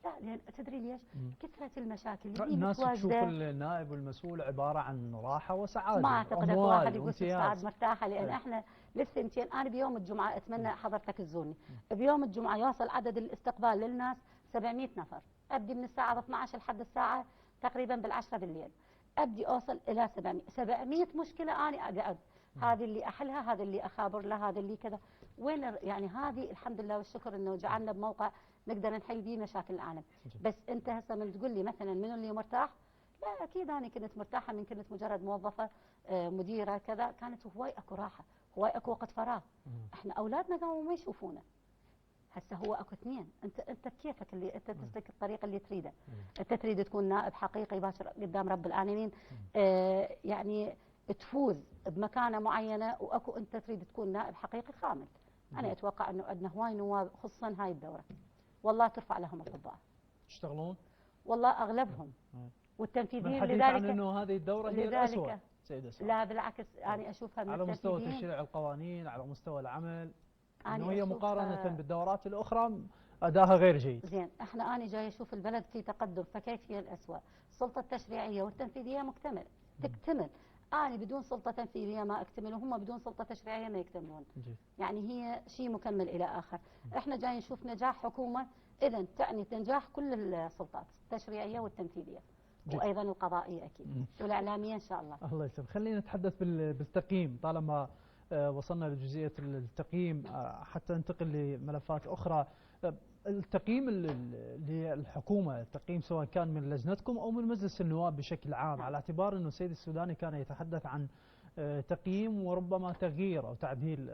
لا لان تدري ليش؟ كثره المشاكل اللي الناس تشوف النائب والمسؤول عباره عن راحه وسعاده. ما اعتقد اكو واحد يقول سعاد مرتاحه لان احنا للثنتين. انا بيوم الجمعه اتمنى حضرتك تزورني. بيوم الجمعه يوصل عدد الاستقبال للناس 700 نفر. ابدي من الساعه 12 لحد الساعه تقريبا بالعشرة بالليل. ابدي اوصل الى 700 مشكله. انا اقعد هذه اللي احلها، هذا اللي اخابر له، هذا اللي كذا. وين يعني هذه الحمد لله والشكر انه جعلنا بموقع نقدر نحل به مشاكل العالم. بس انت هسه من تقول لي مثلا منو اللي مرتاح؟ لا اكيد انا كنت مرتاحه من كنت مجرد موظفه مديره كذا، كانت هواي اكو راحه، هواي اكو وقت فراغ. احنا اولادنا قاموا ما يشوفونا. هسه هو اكو اثنين، انت بكيفك اللي انت تسلك الطريق اللي تريده. انت تريد تكون نائب حقيقي باشر قدام رب العالمين، يعني تفوز بمكانه معينه، واكو انت تريد تكون نائب حقيقي كامل. انا اتوقع انه عندنا هواي نواب خصوصا هاي الدوره والله ترفع لهم القبعه. تشتغلون؟ والله اغلبهم والتنفيذيين. لذلك عن انه هذه الدوره هي الاسوء سيدة سعاد. لا بالعكس انا اشوفها من على مستوى تشريع القوانين، على مستوى العمل، انه هي مقارنه بالدورات الاخرى اداها غير جيد. زين انا جاي اشوف البلد في تقدم، فكيف هي الاسوء؟ السلطه التشريعيه والتنفيذيه مكتمل تكتمل. أنا بدون سلطة تنفيذية ما أكتمل، وهم بدون سلطة تشريعية ما يكتملون. يعني هي شيء مكمل إلى آخر. إحنا جاي نشوف نجاح حكومة إذا تعني نجاح كل السلطات التشريعية والتنفيذية وأيضا القضائية أكيد والإعلامية إن شاء الله. الله يسلمك. خلينا نتحدث بالتقييم طالما وصلنا لجزئية التقييم، حتى ننتقل لملفات أخرى. التقييم للحكومة، التقييم سواء كان من لجنتكم أو من مجلس النواب بشكل عام، على اعتبار أنه السيد السوداني كان يتحدث عن تقييم وربما تغيير أو تعديل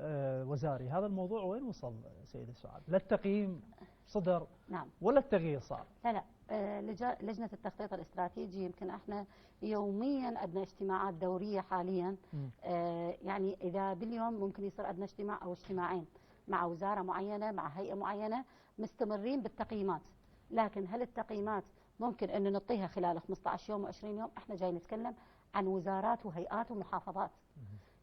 وزاري. هذا الموضوع وين وصل سيدة سعاد؟ لا التقييم صدر ولا التغيير صار؟ لا لجنة التخطيط الاستراتيجي يمكن احنا يوميا عندنا اجتماعات دورية حاليا. يعني إذا باليوم ممكن يصير عندنا اجتماع أو اجتماعين مع وزارة معينة مع هيئة معينة مستمرين بالتقييمات. لكن هل التقييمات ممكن أن نعطيها خلال 15 يوم و20 يوم؟ احنا جاي نتكلم عن وزارات وهيئات ومحافظات.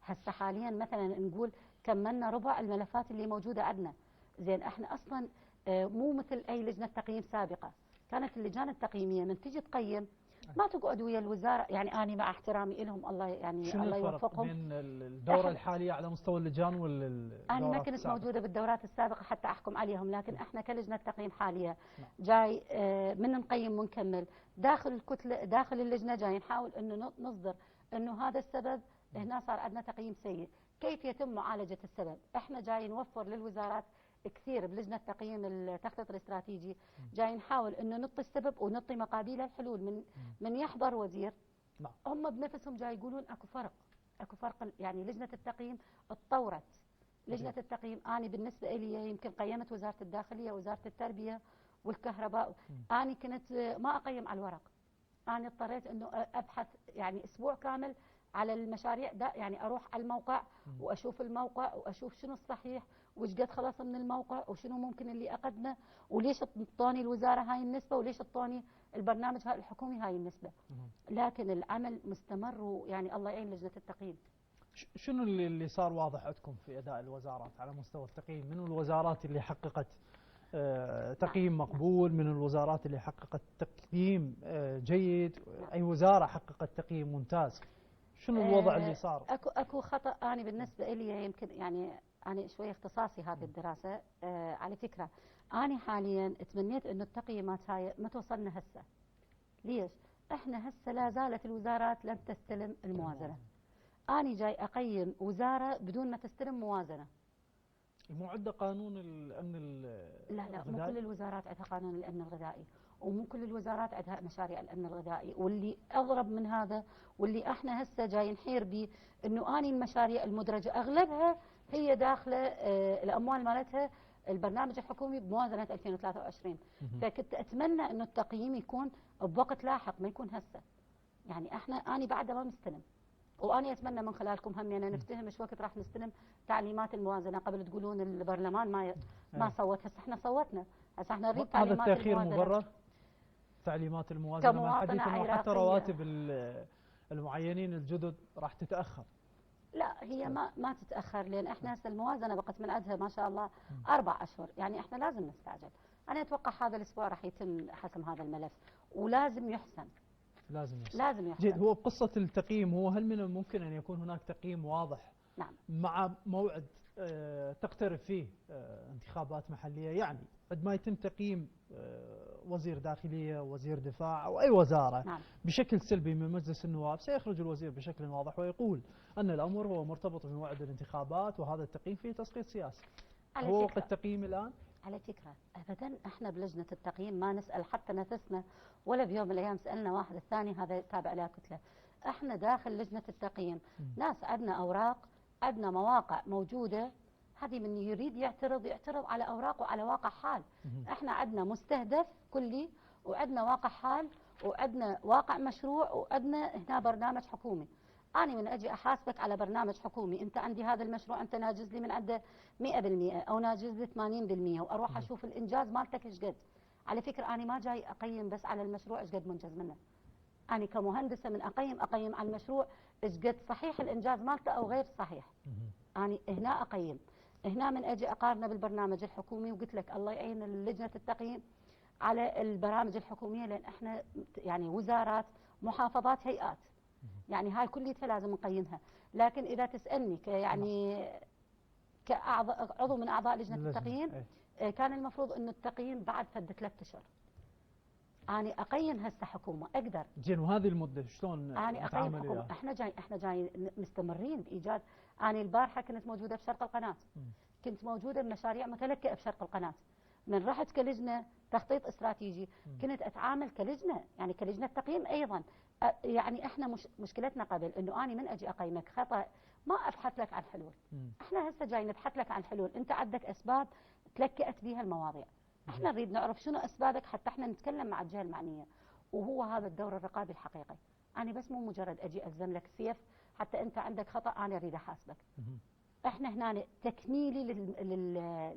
هسه حاليا مثلا نقول كملنا ربع الملفات اللي موجودة عندنا. زين احنا أصلا مو مثل أي لجنة تقييم سابقة. كانت اللجان التقييمية من تجي تقيم ما تقعد ويا الوزارة. يعني أنا مع احترامي لهم الله يعني الله يوفقهم. بين الدورة الحالية على مستوى اللجان والدورات أنا ما كنت موجودة بالدورات السابقة حتى أحكم عليهم، لكن احنا كلجنة تقييم حالية جاي من نقيم ونكمل داخل الكتلة داخل اللجنة، جاي نحاول إنه نصدر إنه هذا السبب هنا صار عندنا تقييم سيء، كيف يتم معالجة السبب. احنا جاي نوفر للوزارات كثير بلجنة تقييم التخطيط الاستراتيجي، جاي نحاول انه نعطي السبب ونعطي مقابيله الحلول من يحضر وزير. هم بنفسهم جاي يقولون اكو فرق يعني لجنة التقييم اتطورت. لجنة التقييم انا بالنسبة لي يمكن قيمت وزارة الداخلية وزارة التربية والكهرباء. انا كنت ما اقيم على الورق، انا اضطريت انه ابحث يعني اسبوع كامل على المشاريع ده، يعني اروح على الموقع واشوف الموقع واشوف شنو الصحيح وش قد خلص من الموقع وشنو ممكن اللي اقدمه وليش اعطوني الوزاره هاي النسبه وليش اعطوني البرنامج هاي الحكومي هاي النسبه. لكن العمل مستمر ويعني الله يعين لجنه التقييم. شنو اللي صار واضح عندكم في اداء الوزارات على مستوى التقييم؟ من الوزارات اللي حققت تقييم مقبول، من الوزارات اللي حققت تقييم جيد، اي وزاره حققت تقييم ممتاز؟ شنو الوضع اللي صار؟ اكو خطا. انا بالنسبه لي يمكن يعني أنا شوية اختصاصي هذه الدراسة. على فكرة أنا حاليا تمنيت أنه التقييمات هاي ما توصلنا هسه. ليش؟ إحنا هسه لا زالت الوزارات لم تستلم الموازنة. أنا جاي أقيم وزارة بدون ما تستلم موازنة. مو عنده قانون الأمن الغذائي؟ لا مو كل الوزارات عندها قانون الأمن الغذائي، ومو كل الوزارات عندها مشاريع الأمن الغذائي. واللي أغرب من هذا واللي احنا هسه جاي نحير به أنه أني المشاريع المدرجة أغلبها هي داخله الأموال مالتها البرنامج الحكومي بموازنة 2023. فكنت أتمنى أنه التقييم يكون بوقت لاحق ما يكون هسه. يعني أنا بعد ما مستلم، وأنا أتمنى من خلالكم هم يعني نفتهم ايش وقت راح نستلم تعليمات الموازنة. قبل تقولون البرلمان ما صوت، هسه احنا صوتنا، هسه احنا نريد تعليمات الموازنة. هذا التأخير مبرر؟ تعليمات الموازنة مع الحديث انه حتى رواتب المعينين الجدد راح تتأخر. لا هي ما تتأخر، لأن احنا هسه الموازنة بقت من عندها ما شاء الله 4 أشهر، يعني احنا لازم نستعجل. أنا أتوقع هذا الأسبوع راح يتم حسم هذا الملف ولازم يحسن. لازم يحسن. جيد. هو بقصة التقييم، هو هل من الممكن أن يكون هناك تقييم واضح مع موعد تقترب فيه انتخابات محلية؟ يعني قد ما يتم تقييم وزير داخلية وزير دفاع أو أي وزارة نعم. بشكل سلبي من مجلس النواب، سيخرج الوزير بشكل واضح ويقول أن الأمر هو مرتبط بموعد الانتخابات وهذا التقييم فيه تسقيط سياسي. هو وقت التقييم الآن؟ على فكرة أبدا احنا بلجنة التقييم ما نسأل حتى نفسنا، ولا بيوم من الأيام سألنا واحد الثاني هذا تابع لها كتلة. احنا داخل لجنة التقييم ناس عندنا أوراق، عندنا مواقع موجودة، هذه من يريد يعترض على أوراق وعلى واقع حال. احنا عندنا مستهدف كلي، وعندنا واقع حال، وعندنا واقع مشروع، وعندنا هنا برنامج حكومي. أنا من أجي أحاسبك على برنامج حكومي، أنت عندي هذا المشروع أنت ناجز لي من عنده 100% أو ناجز لي 80%، وأروح أشوف الإنجاز مالتك إيش قد. على فكرة أنا ما جاي أقيم بس على المشروع إيش قد منجز منه. أنا كمهندسة من أقيم على المشروع إيش قد صحيح الإنجاز مالته أو غير صحيح. أنا هنا أقيم، هنا من أجي أقارنه بالبرنامج الحكومي. وقلت لك الله يعين لجنة التقييم على البرامج الحكومية، لأن إحنا يعني وزارات، محافظات، هيئات، يعني هاي كليتها لازم نقيمها. لكن إذا تسألني يعني كعضو من أعضاء لجنة التقييم، كان المفروض أنه التقييم بعد فد 3 أشهر. أنا أقيم هسه حكومة أقدر. زين، وهذه المدة شلون أنا أقيم حكومة؟ إحنا جاي مستمرين بإيجاد. أنا البارحة كنت موجودة بشرق القناة، كنت موجودة بمشاريع متلكئة بشرق القناة. من رحت كلجنة تخطيط استراتيجي كنت أتعامل كلجنة، يعني كلجنة تقييم أيضا. يعني احنا مشكلتنا قبل انه اني من اجي اقيمك خطا ما ابحث لك عن حلول. احنا هسه جاي نبحث لك عن حلول، انت عندك اسباب تلكأت بها المواضيع، احنا نريد نعرف شنو اسبابك حتى احنا نتكلم مع الجهه المعنيه. وهو هذا الدور الرقابي الحقيقي. انا بس مو مجرد اجي الزم لك سيف حتى انت عندك خطا انا اريد احاسبك. احنا هنا تكميلي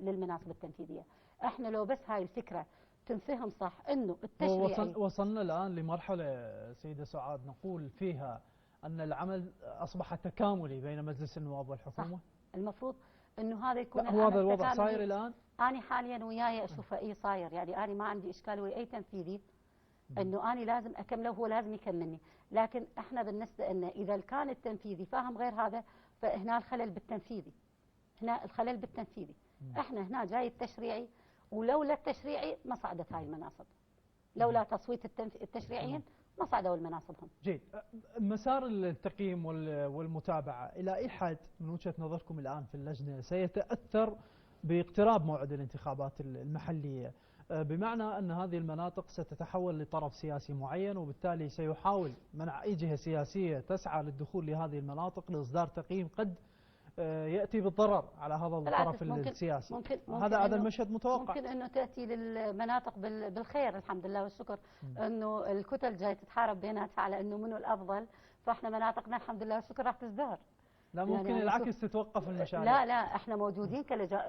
للمناصب التنفيذيه. احنا لو بس هاي الفكره تنفهم صح انه التشريعي. وصلنا الان لمرحله سيده سعاد نقول فيها ان العمل اصبح تكاملي بين مجلس النواب والحكومه. صح. المفروض انه هذا يكون هو هذا الوضع صاير الان. انا حاليا وياي اشوفه اي صاير، يعني انا ما عندي اشكال ويا اي تنفيذي انه انا لازم اكمله وهو لازم يكملني. لكن احنا بالنسبه لنا اذا كان التنفيذي فاهم غير هذا فهنا الخلل بالتنفيذي. هنا الخلل بالتنفيذي. احنا هنا جاي التشريعي، ولولا التشريعي ما صعدت هاي المناصب. لولا تصويت التشريعيين ما صعدوا المناصبهم. جيد. مسار التقييم والمتابعة إلى أي حد من وجهة نظركم الآن في اللجنة سيتأثر باقتراب موعد الانتخابات المحلية؟ بمعنى أن هذه المناطق ستتحول لطرف سياسي معين، وبالتالي سيحاول منع أي جهة سياسية تسعى للدخول لهذه المناطق لإصدار تقييم قد يأتي بالضرر على هذا الطرف السياسي. ممكن هذا المشهد متوقع. ممكن أنه تأتي للمناطق بالخير الحمد لله والشكر، أنه الكتل جاي تتحارب بيناتها على أنه منو الأفضل، فإحنا مناطقنا الحمد لله والشكر راح تزدهر. لا ممكن يعني العكس تتوقف المشاريع. لا إحنا موجودين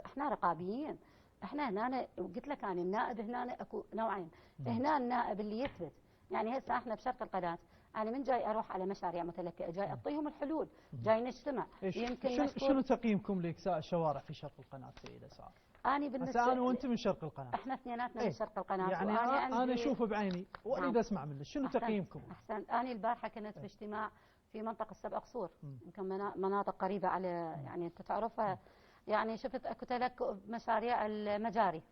إحنا رقابيين. إحنا هنا قلت لك أنا النائب هنا أكو نوعين. هنا النائب اللي يثبت، يعني هسه إحنا بشرق القناة أنا من جاي أروح على مشاريع متلكئة جاي أعطيهم الحلول، جاي نجتمع. يمكن شنو تقييمكم لإكساء الشوارع في شرق القناة سيدة سعاد؟ أنا بالنسبة أنا وأنت من شرق القناة. إحنا اثنيناتنا من شرق القناة. يعني أنا أشوف بعيني وأريد أسمع منك شنو تقييمكم؟ أحسن. أنا البارحة كنت في اجتماع في منطقة 7 قصور، يمكن مناطق قريبة على يعني أنت تعرفها. يعني شفت أكو تلكؤ بمشاريع المجاري.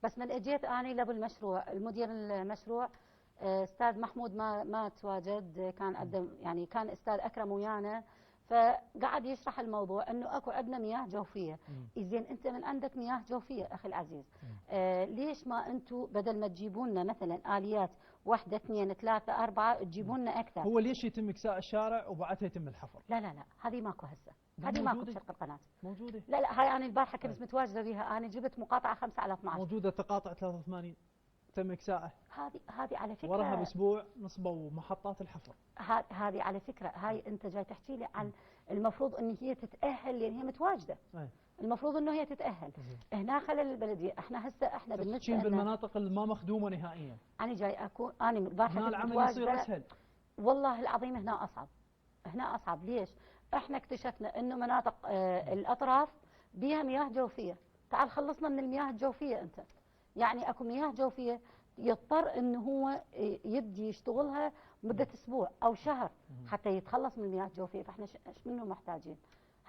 بس من اجيت أنا لابو المشروع المدير المشروع استاذ محمود ما تواجد، كان يعني كان استاذ اكرم ويانا، فقعد يشرح الموضوع انه اكو عندنا مياه جوفيه. زين انت من عندك مياه جوفيه اخي العزيز، ليش ما انتم بدل ما تجيبوا لنا مثلا اليات 1 2 3 4 تجيبوا لنا اكثر؟ هو ليش يتم اكساء الشارع وبعدها يتم الحفر؟ لا هذه ماكو هسه، هذه ماكو بشرق القناه موجوده. لا هاي انا البارحه كنت متواجده بها، انا جبت مقاطعه 5 على 12 موجوده. تقاطع 83 تم إكساءه. هذه على فكرة وراها بأسبوع نصبوا محطات الحفر. هذه على فكرة هاي أنت جاي تحكي لي عن المفروض أن هي تتأهل لأن هي متواجدة. المفروض أنه هي تتأهل. هنا خلل البلدية. احنا بالنسبة لنا بالمناطق اللي ما مخدومة نهائيا. أنا جاي أكون أنا البارحة هنا العمل يصير أسهل. والله العظيم هنا أصعب. هنا أصعب. ليش؟ احنا اكتشفنا أنه مناطق الأطراف بها مياه جوفية. تعال خلصنا من المياه الجوفية أنت. يعني اكو مياه جوفيه يضطر انه هو يبدي يشتغلها مده اسبوع او شهر حتى يتخلص من المياه الجوفيه، فاحنا ايش منه محتاجين؟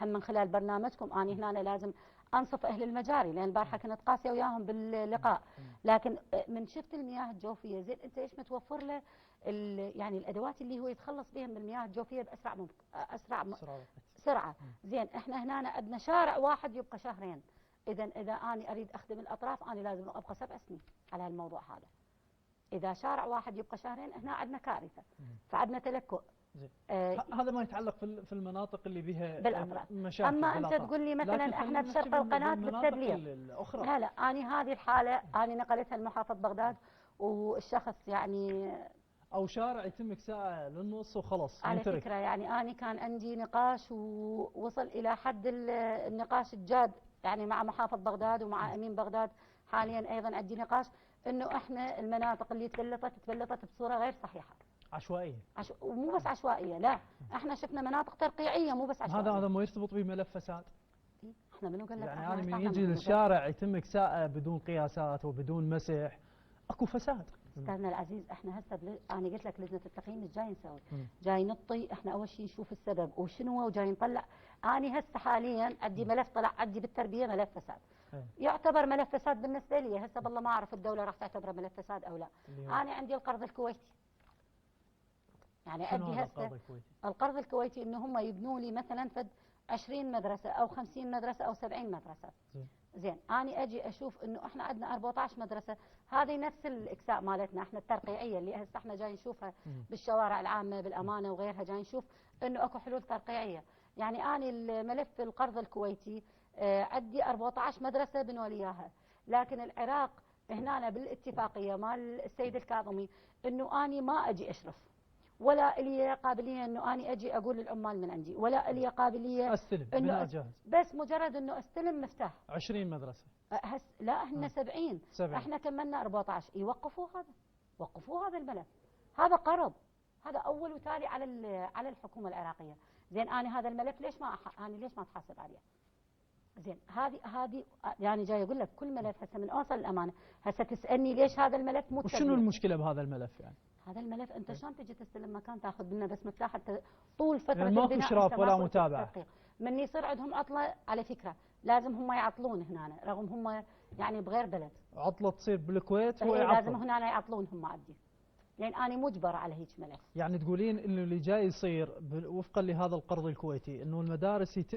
هم من خلال برنامجكم انا هنا لازم انصف اهل المجاري، لان البارحه كنت قاسيه وياهم باللقاء. لكن من شفت المياه الجوفيه، زين انت ايش متوفر له يعني الادوات اللي هو يتخلص بها من المياه الجوفيه باسرع سرعه. زين احنا هنا عندنا شارع واحد يبقى شهرين، اذا انا اريد اخدم الاطراف انا لازم ابقى 7 سنين على هالموضوع هذا. اذا شارع واحد يبقى شهرين هنا عندنا كارثه، فعندنا تلكؤ. هذا ما يتعلق في المناطق اللي بها بالاطراف. مشاكل اما انت تقول لي مثلا احنا بشرق القناه بالتدلية. لا لا انا هذه الحاله انا نقلتها لمحافظه بغداد، والشخص يعني او شارع يتم اكساءه للنص وخلاص على ينترك. فكره يعني انا كان عندي نقاش ووصل الى حد النقاش الجاد يعني مع محافظ بغداد ومع امين بغداد. حاليا ايضا عندي نقاش انه احنا المناطق اللي تبلطت بصوره غير صحيحه، عشوائيه. ومو بس عشوائيه، لا احنا شفنا مناطق ترقيعيه مو بس عشوائيه. هذا ما يرتبط بملف فساد. احنا منو قال لك؟ يعني انا من يجي للشارع يتم اكساءه بدون قياسات وبدون مسح، اكو فساد. استاذنا العزيز احنا هسه انا قلت لك لجنه التقييم ايش جاي نسوي؟ جاي نطي احنا اول شيء نشوف السبب وشنو هو، وجاي نطلع. انا هسه حاليا عندي ملف طلع عندي بالتربيه ملف فساد. يعتبر ملف فساد بالنسبه لي هسه، بالله ما اعرف الدوله راح تعتبره ملف فساد او لا. انا عندي القرض الكويتي. يعني عندي هسه القرض الكويتي انه هم يبنوا لي مثلا فد 20 مدرسه او 50 مدرسه او 70 مدرسه. زين انا اجي اشوف انه احنا عندنا 14 مدرسه، هذه نفس الاكساء مالتنا احنا الترقيعيه اللي هسه احنا جاي نشوفها بالشوارع العامه بالامانه وغيرها، جاي نشوف انه اكو حلول ترقيعيه. يعني انا الملف القرض الكويتي عندي 14 مدرسه بنوا لي اياها، لكن العراق هنا بالاتفاقيه مال السيد الكاظمي انه اني ما اجي اشرف، ولا لي قابليه انه اني اجي اقول للعمال من عندي، ولا لي قابليه استلم بناء جاهز، بس مجرد انه استلم مفتاح. 20 مدرسه لا هن 70 احنا كملنا 14. يوقفوا هذا، وقفوا هذا الملف، هذا قرض، هذا اول وتالي على الحكومه العراقيه. زين انا هذا الملف ليش ما اتحاسب عليه؟ زين هذه يعني جاي اقول لك كل ملف هسه من اوصل الامانه، هسه تسالني ليش هذا الملف مو وشنو المشكله بهذا الملف يعني؟ هذا الملف انت شلون تجي تستلم مكان تاخذ منه بس مفتاح طول فتره يعني ماكو اشراف ولا متابعه. من يصير عندهم عطله على فكره لازم هم يعطلون هنا، رغم هم يعني بغير بلد. عطله تصير بالكويت هو لازم هنا يعطلون هم عندي، يعني انا مجبره على هيك ملف. يعني تقولين انه اللي جاي يصير وفقا لهذا القرض الكويتي انه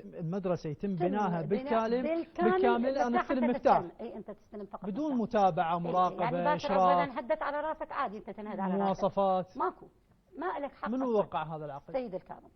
المدرسه يتم بناها بالكامل انا استلم مفتاح. اي انت تستلم فقط بدون متابعه مراقبه يعني اشراف. نهدت على راسك عادي انت تنهد على راسك. مواصفات ماكو، ما لك حق. منو وقع هذا العقد؟ السيد الكاظمي.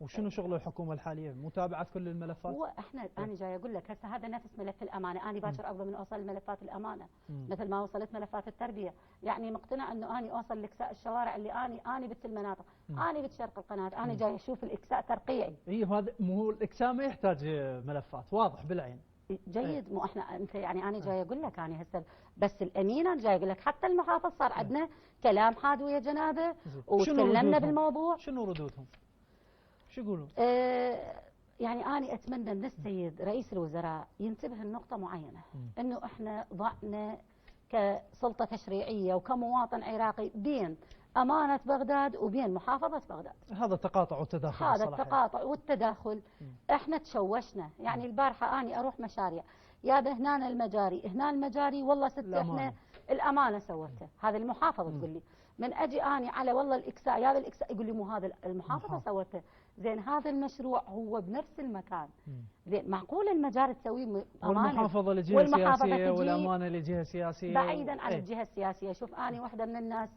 وشنو شغل الحكومه الحاليه؟ متابعه كل الملفات؟ هو احنا انا جاي اقول لك هسه هذا نفس ملف الامانه، انا باكر افضل من اوصل لملفات الامانه مثل ما وصلت ملفات التربيه، يعني مقتنع انه اني اوصل لاكساء الشوارع اللي اني بنت المناطق، اني بنت شرق القناه، انا جاي اشوف الاكساء ترقيعي. اي هذا مو الاكساء ما يحتاج ملفات واضح بالعين. جيد مو احنا انت يعني انا جاي اقول لك انا هسه بس الامينه جاي اقول لك حتى المحافظ صار عندنا كلام حاد ويا جنابه وتكلمنا بالموضوع. شنو ردودهم؟ شو يقولون؟ يعني أنا أتمنى من السيد رئيس الوزراء ينتبه لنقطة معينة، إنه إحنا ضعنا كسلطة تشريعية وكمواطن عراقي بين أمانة بغداد وبين محافظة بغداد. هذا التقاطع والتداخل. هذا التقاطع والتداخل إحنا تشوشنا، يعني البارحة أنا أروح مشاريع يابا هنا المجاري والله ست إحنا الأمانة سوتها، هذا المحافظة تقول لي. من اجي اني على والله الاكساء يا الاكساء يقول لي مو هذا المحافظه سوته. زين هذا المشروع هو بنفس المكان. زين معقول المجاري تسويه امانه والمحافظه لجهه سياسيه والامانه لجهه سياسيه بعيدا عن الجهه السياسيه. شوف اني واحده من الناس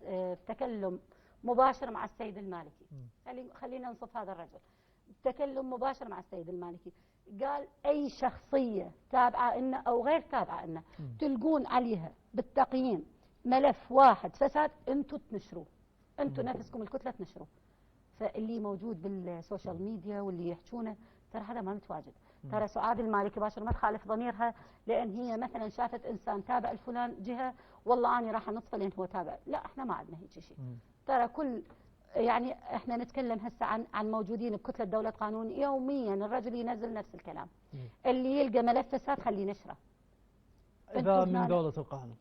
تكلم مباشر مع السيد المالكي، خلينا نصف هذا الرجل، تكلم مباشر مع السيد المالكي، قال اي شخصيه تابعه لنا او غير تابعه لنا تلقون عليها بالتقييم ملف واحد فساد انتم تنشروه، انتم نفسكم الكتله تنشروه. فاللي موجود بالسوشيال ميديا واللي يحجونه ترى هذا ما متواجد. ترى سعاد المالكي باشر ما تخالف ضميرها لان هي مثلا شافت انسان تابع لفلان جهه والله اني راح نطفى لان هو تابع، لا احنا ما عندنا هيك شيء. ترى كل يعني احنا نتكلم هسه عن موجودين بكتله دوله قانون يوميا الرجل ينزل نفس الكلام. اللي يلقى ملف فساد خليه نشره. اذا من دوله القانون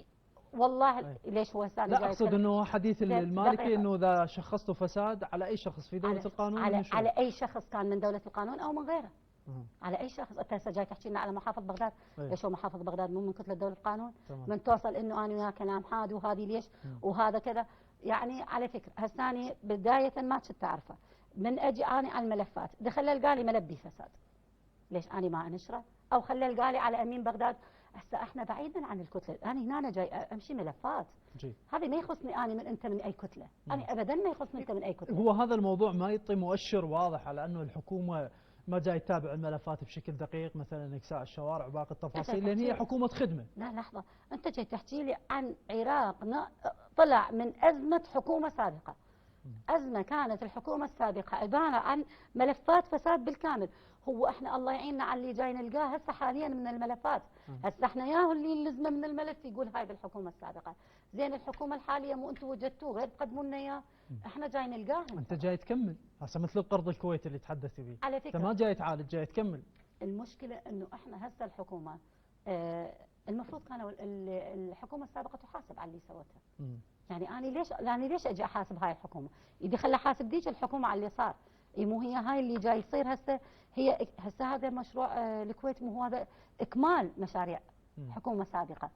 والله ليش هو هسه لا اقصد انه حديث المالكي انه اذا شخصتوا فساد على اي شخص في دوله القانون على اي شخص كان من دوله القانون او من غيره. على اي شخص؟ انت هسه جاي تحكي لنا على محافظ بغداد، ليش هو محافظ بغداد مو من كتله دوله القانون؟ من توصل انه انا وياه كلام حاد وهذه ليش وهذا كذا. يعني على فكره هسه انا بدايه ما كنت اعرفه، من اجي انا على الملفات دخل القالي ملف بفساد، ليش انا ما انشره؟ او خلى القالي على امين بغداد. هسه احنا بعيدا عن الكتله، انا هنا جاي امشي ملفات. هذه ما يخصني انا من انت من اي كتله، انا ابدا ما يخصني انت من اي كتله. هو هذا الموضوع ما يعطي مؤشر واضح على انه الحكومه ما جاي تتابع الملفات بشكل دقيق، مثلا اكساء الشوارع وباقي التفاصيل، لان هي حكومه خدمه. لا لحظه، انت جاي تحكي لي عن عراق طلع من ازمه حكومه سابقه. ازمه كانت الحكومه السابقه عباره عن ملفات فساد بالكامل. هو احنا الله يعيننا على اللي جاي نلقاه هسه حاليا من الملفات. هسه احنا ياهو اللي لزمه من الملف يقول هاي بالحكومه السابقه، زين الحكومه الحاليه مو انتم وجدتوه غير تقدموا لنا اياه، احنا جاي نلقاه. انت جاي تكمل هسه مثل القرض الكويتي اللي تحدثت به، على فكره انت ما جاي تعالج، جاي تكمل. المشكله انه احنا هسه الحكومه المفروض كانوا الحكومه السابقه تحاسب على اللي سوتها. يعني ليش اجي احاسب هاي الحكومه؟ يدي خلي احاسب ديك الحكومه على اللي صار. مو هي هاي اللي جاي يصير هسه؟ هي هسه هذا مشروع الكويت، مو هو هذا اكمال مشاريع حكومه سابقه.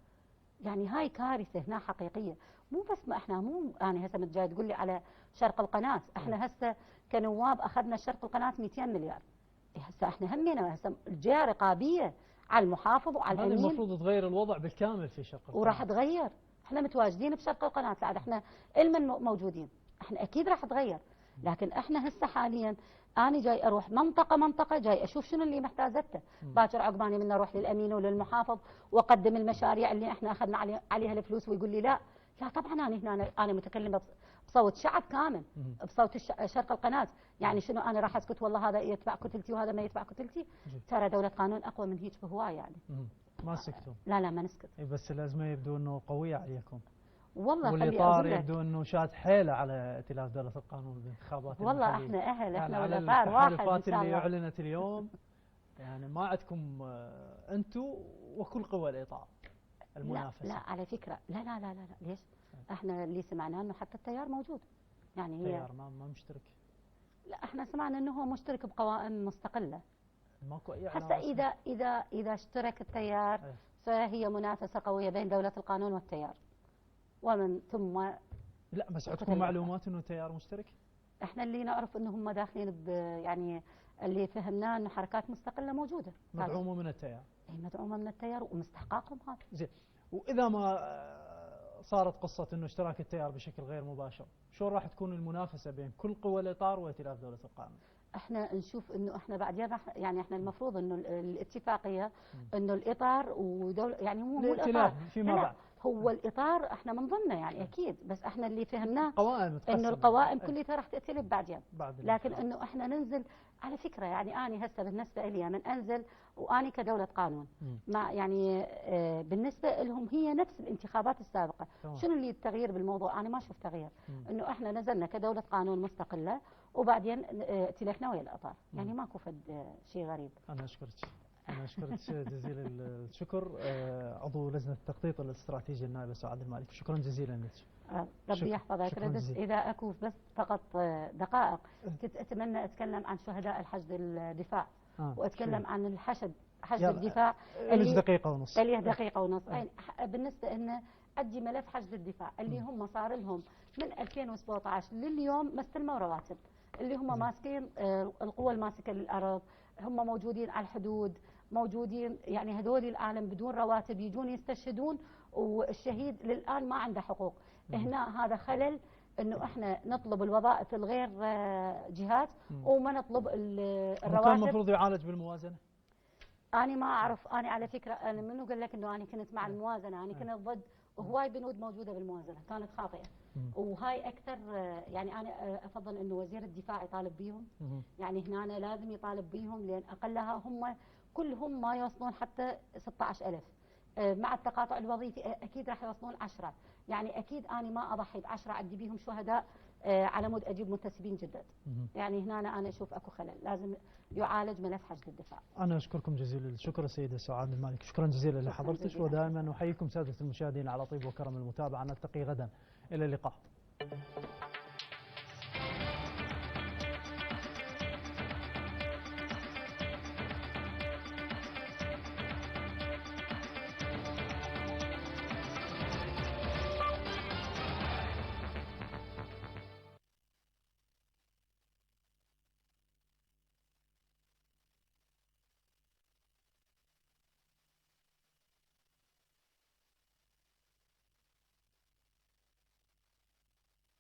يعني هاي كارثه هنا حقيقيه. مو بس ما احنا مو يعني هسه جاي تقول لي على شرق القناه، احنا هسه كنواب اخذنا شرق القناه 200 مليار. هسه احنا همنا هسه الجهه رقابيه على المحافظ وعلى الامين. هذا المفروض تغير الوضع بالكامل في شرق القناه، وراح تغير. احنا متواجدين بشرق القناه، لا احنا علما موجودين، احنا اكيد راح تغير. لكن احنا هسه حاليا انا جاي اروح منطقه جاي اشوف شنو اللي محتاجته، باكر عقباني من اروح للامين وللمحافظ واقدم المشاريع اللي احنا اخذنا عليها الفلوس، ويقول لي لا طبعا انا متكلمه بصوت شعب كامل، بصوت شرق القناه. يعني شنو انا راح اسكت والله هذا يتبع كتلتي وهذا ما يتبع كتلتي؟ ترى دوله قانون اقوى من هيك بهواي يعني. ما سكتوا؟ لا ما نسكت. بس الازمه يبدو انه قويه عليكم. والله والاطار يبدو انه شاد حيله على ائتلاف دوله القانون بالانتخابات والله المحلية. احنا اهل، احنا يعني والاطار واحد ان التحالفات شاء الله. اللي اعلنت اليوم يعني ما عندكم انتم وكل قوى الاطار المنافسه. لا على فكره لا ليش؟ احنا اللي سمعناه انه حتى التيار موجود. يعني التيار ما مشترك. لا احنا سمعنا انه هو مشترك بقوائم مستقله. ماكو اي حتى اذا اشترك التيار فهي منافسه قويه بين دوله القانون والتيار، ومن ثم لا بس عندكم معلومات انه التيار مشترك؟ احنا اللي نعرف انه هم داخلين يعني اللي فهمناه انه حركات مستقله موجوده مدعومه من التيار. اي مدعومه من التيار ومستحقاقهم هذا. زين، واذا ما صارت قصه انه اشتراك التيار بشكل غير مباشر، شلون راح تكون المنافسه بين كل قوى الاطار وائتلاف دوله القانون؟ احنا نشوف انه احنا بعدين راح يعني احنا المفروض انه الاتفاقيه انه الاطار ودوله يعني مو الاطار فيما بعد هو الاطار احنا من ضمنه يعني اكيد، بس احنا اللي فهمناه قوائم انه القوائم كلها راح تأتلف بعدين. لكن انه احنا ننزل على فكره يعني انا هسه بالنسبه لي من انزل واني كدوله قانون مع يعني بالنسبه لهم هي نفس الانتخابات السابقه. شنو اللي التغيير بالموضوع؟ انا ما شفت تغيير. انه احنا نزلنا كدوله قانون مستقله وبعدين ائتلفنا ويا الاطار، يعني ماكو فد شيء غريب. انا اشكرك جزيل الشكر، عضو لجنه التخطيط الاستراتيجي النائبه سعاد المالكي، شكرا جزيلا لك. ربي يحفظك. اذا اكو بس فقط دقائق، كنت اتمنى اتكلم عن شهداء الحشد الدفاع واتكلم عن حشد الدفاع اللي دقيقه ونص بالنسبه انه عندي ملف حشد الدفاع اللي هم صار لهم من 2017 لليوم ما استلموا رواتب، اللي هم ماسكين القوى الماسكه للارض، هم موجودين على الحدود، موجودين يعني هذول العالم بدون رواتب يجون يستشهدون، والشهيد للان ما عنده حقوق. هنا هذا خلل انه احنا نطلب الوظائف الغير جهات وما نطلب الرواتب. كان المفروض يعالج بالموازنه. انا ما اعرف، انا على فكره انا منو قال لك انه انا كنت مع الموازنه؟ انا كنت ضد، وهواي بنود موجوده بالموازنه كانت خاطئه، وهاي اكثر يعني انا افضل انه وزير الدفاع يطالب بيهم. يعني هنا أنا لازم يطالب بيهم، لان اقلها هم كلهم ما يوصلون حتى 16,000 مع التقاطع الوظيفي اكيد راح يوصلون 10. يعني اكيد انا ما اضحي ب10 عندي بيهم شهداء على مود اجيب منتسبين جدد. يعني هنا انا اشوف اكو خلل، لازم يعالج ملف حشد الدفاع. انا اشكركم جزيل الشكر السيده سعاد المالكي، شكرا جزيلا لحضرتك، ودائما احييكم ساده المشاهدين على طيب وكرم المتابعه. نلتقي غدا، الى اللقاء.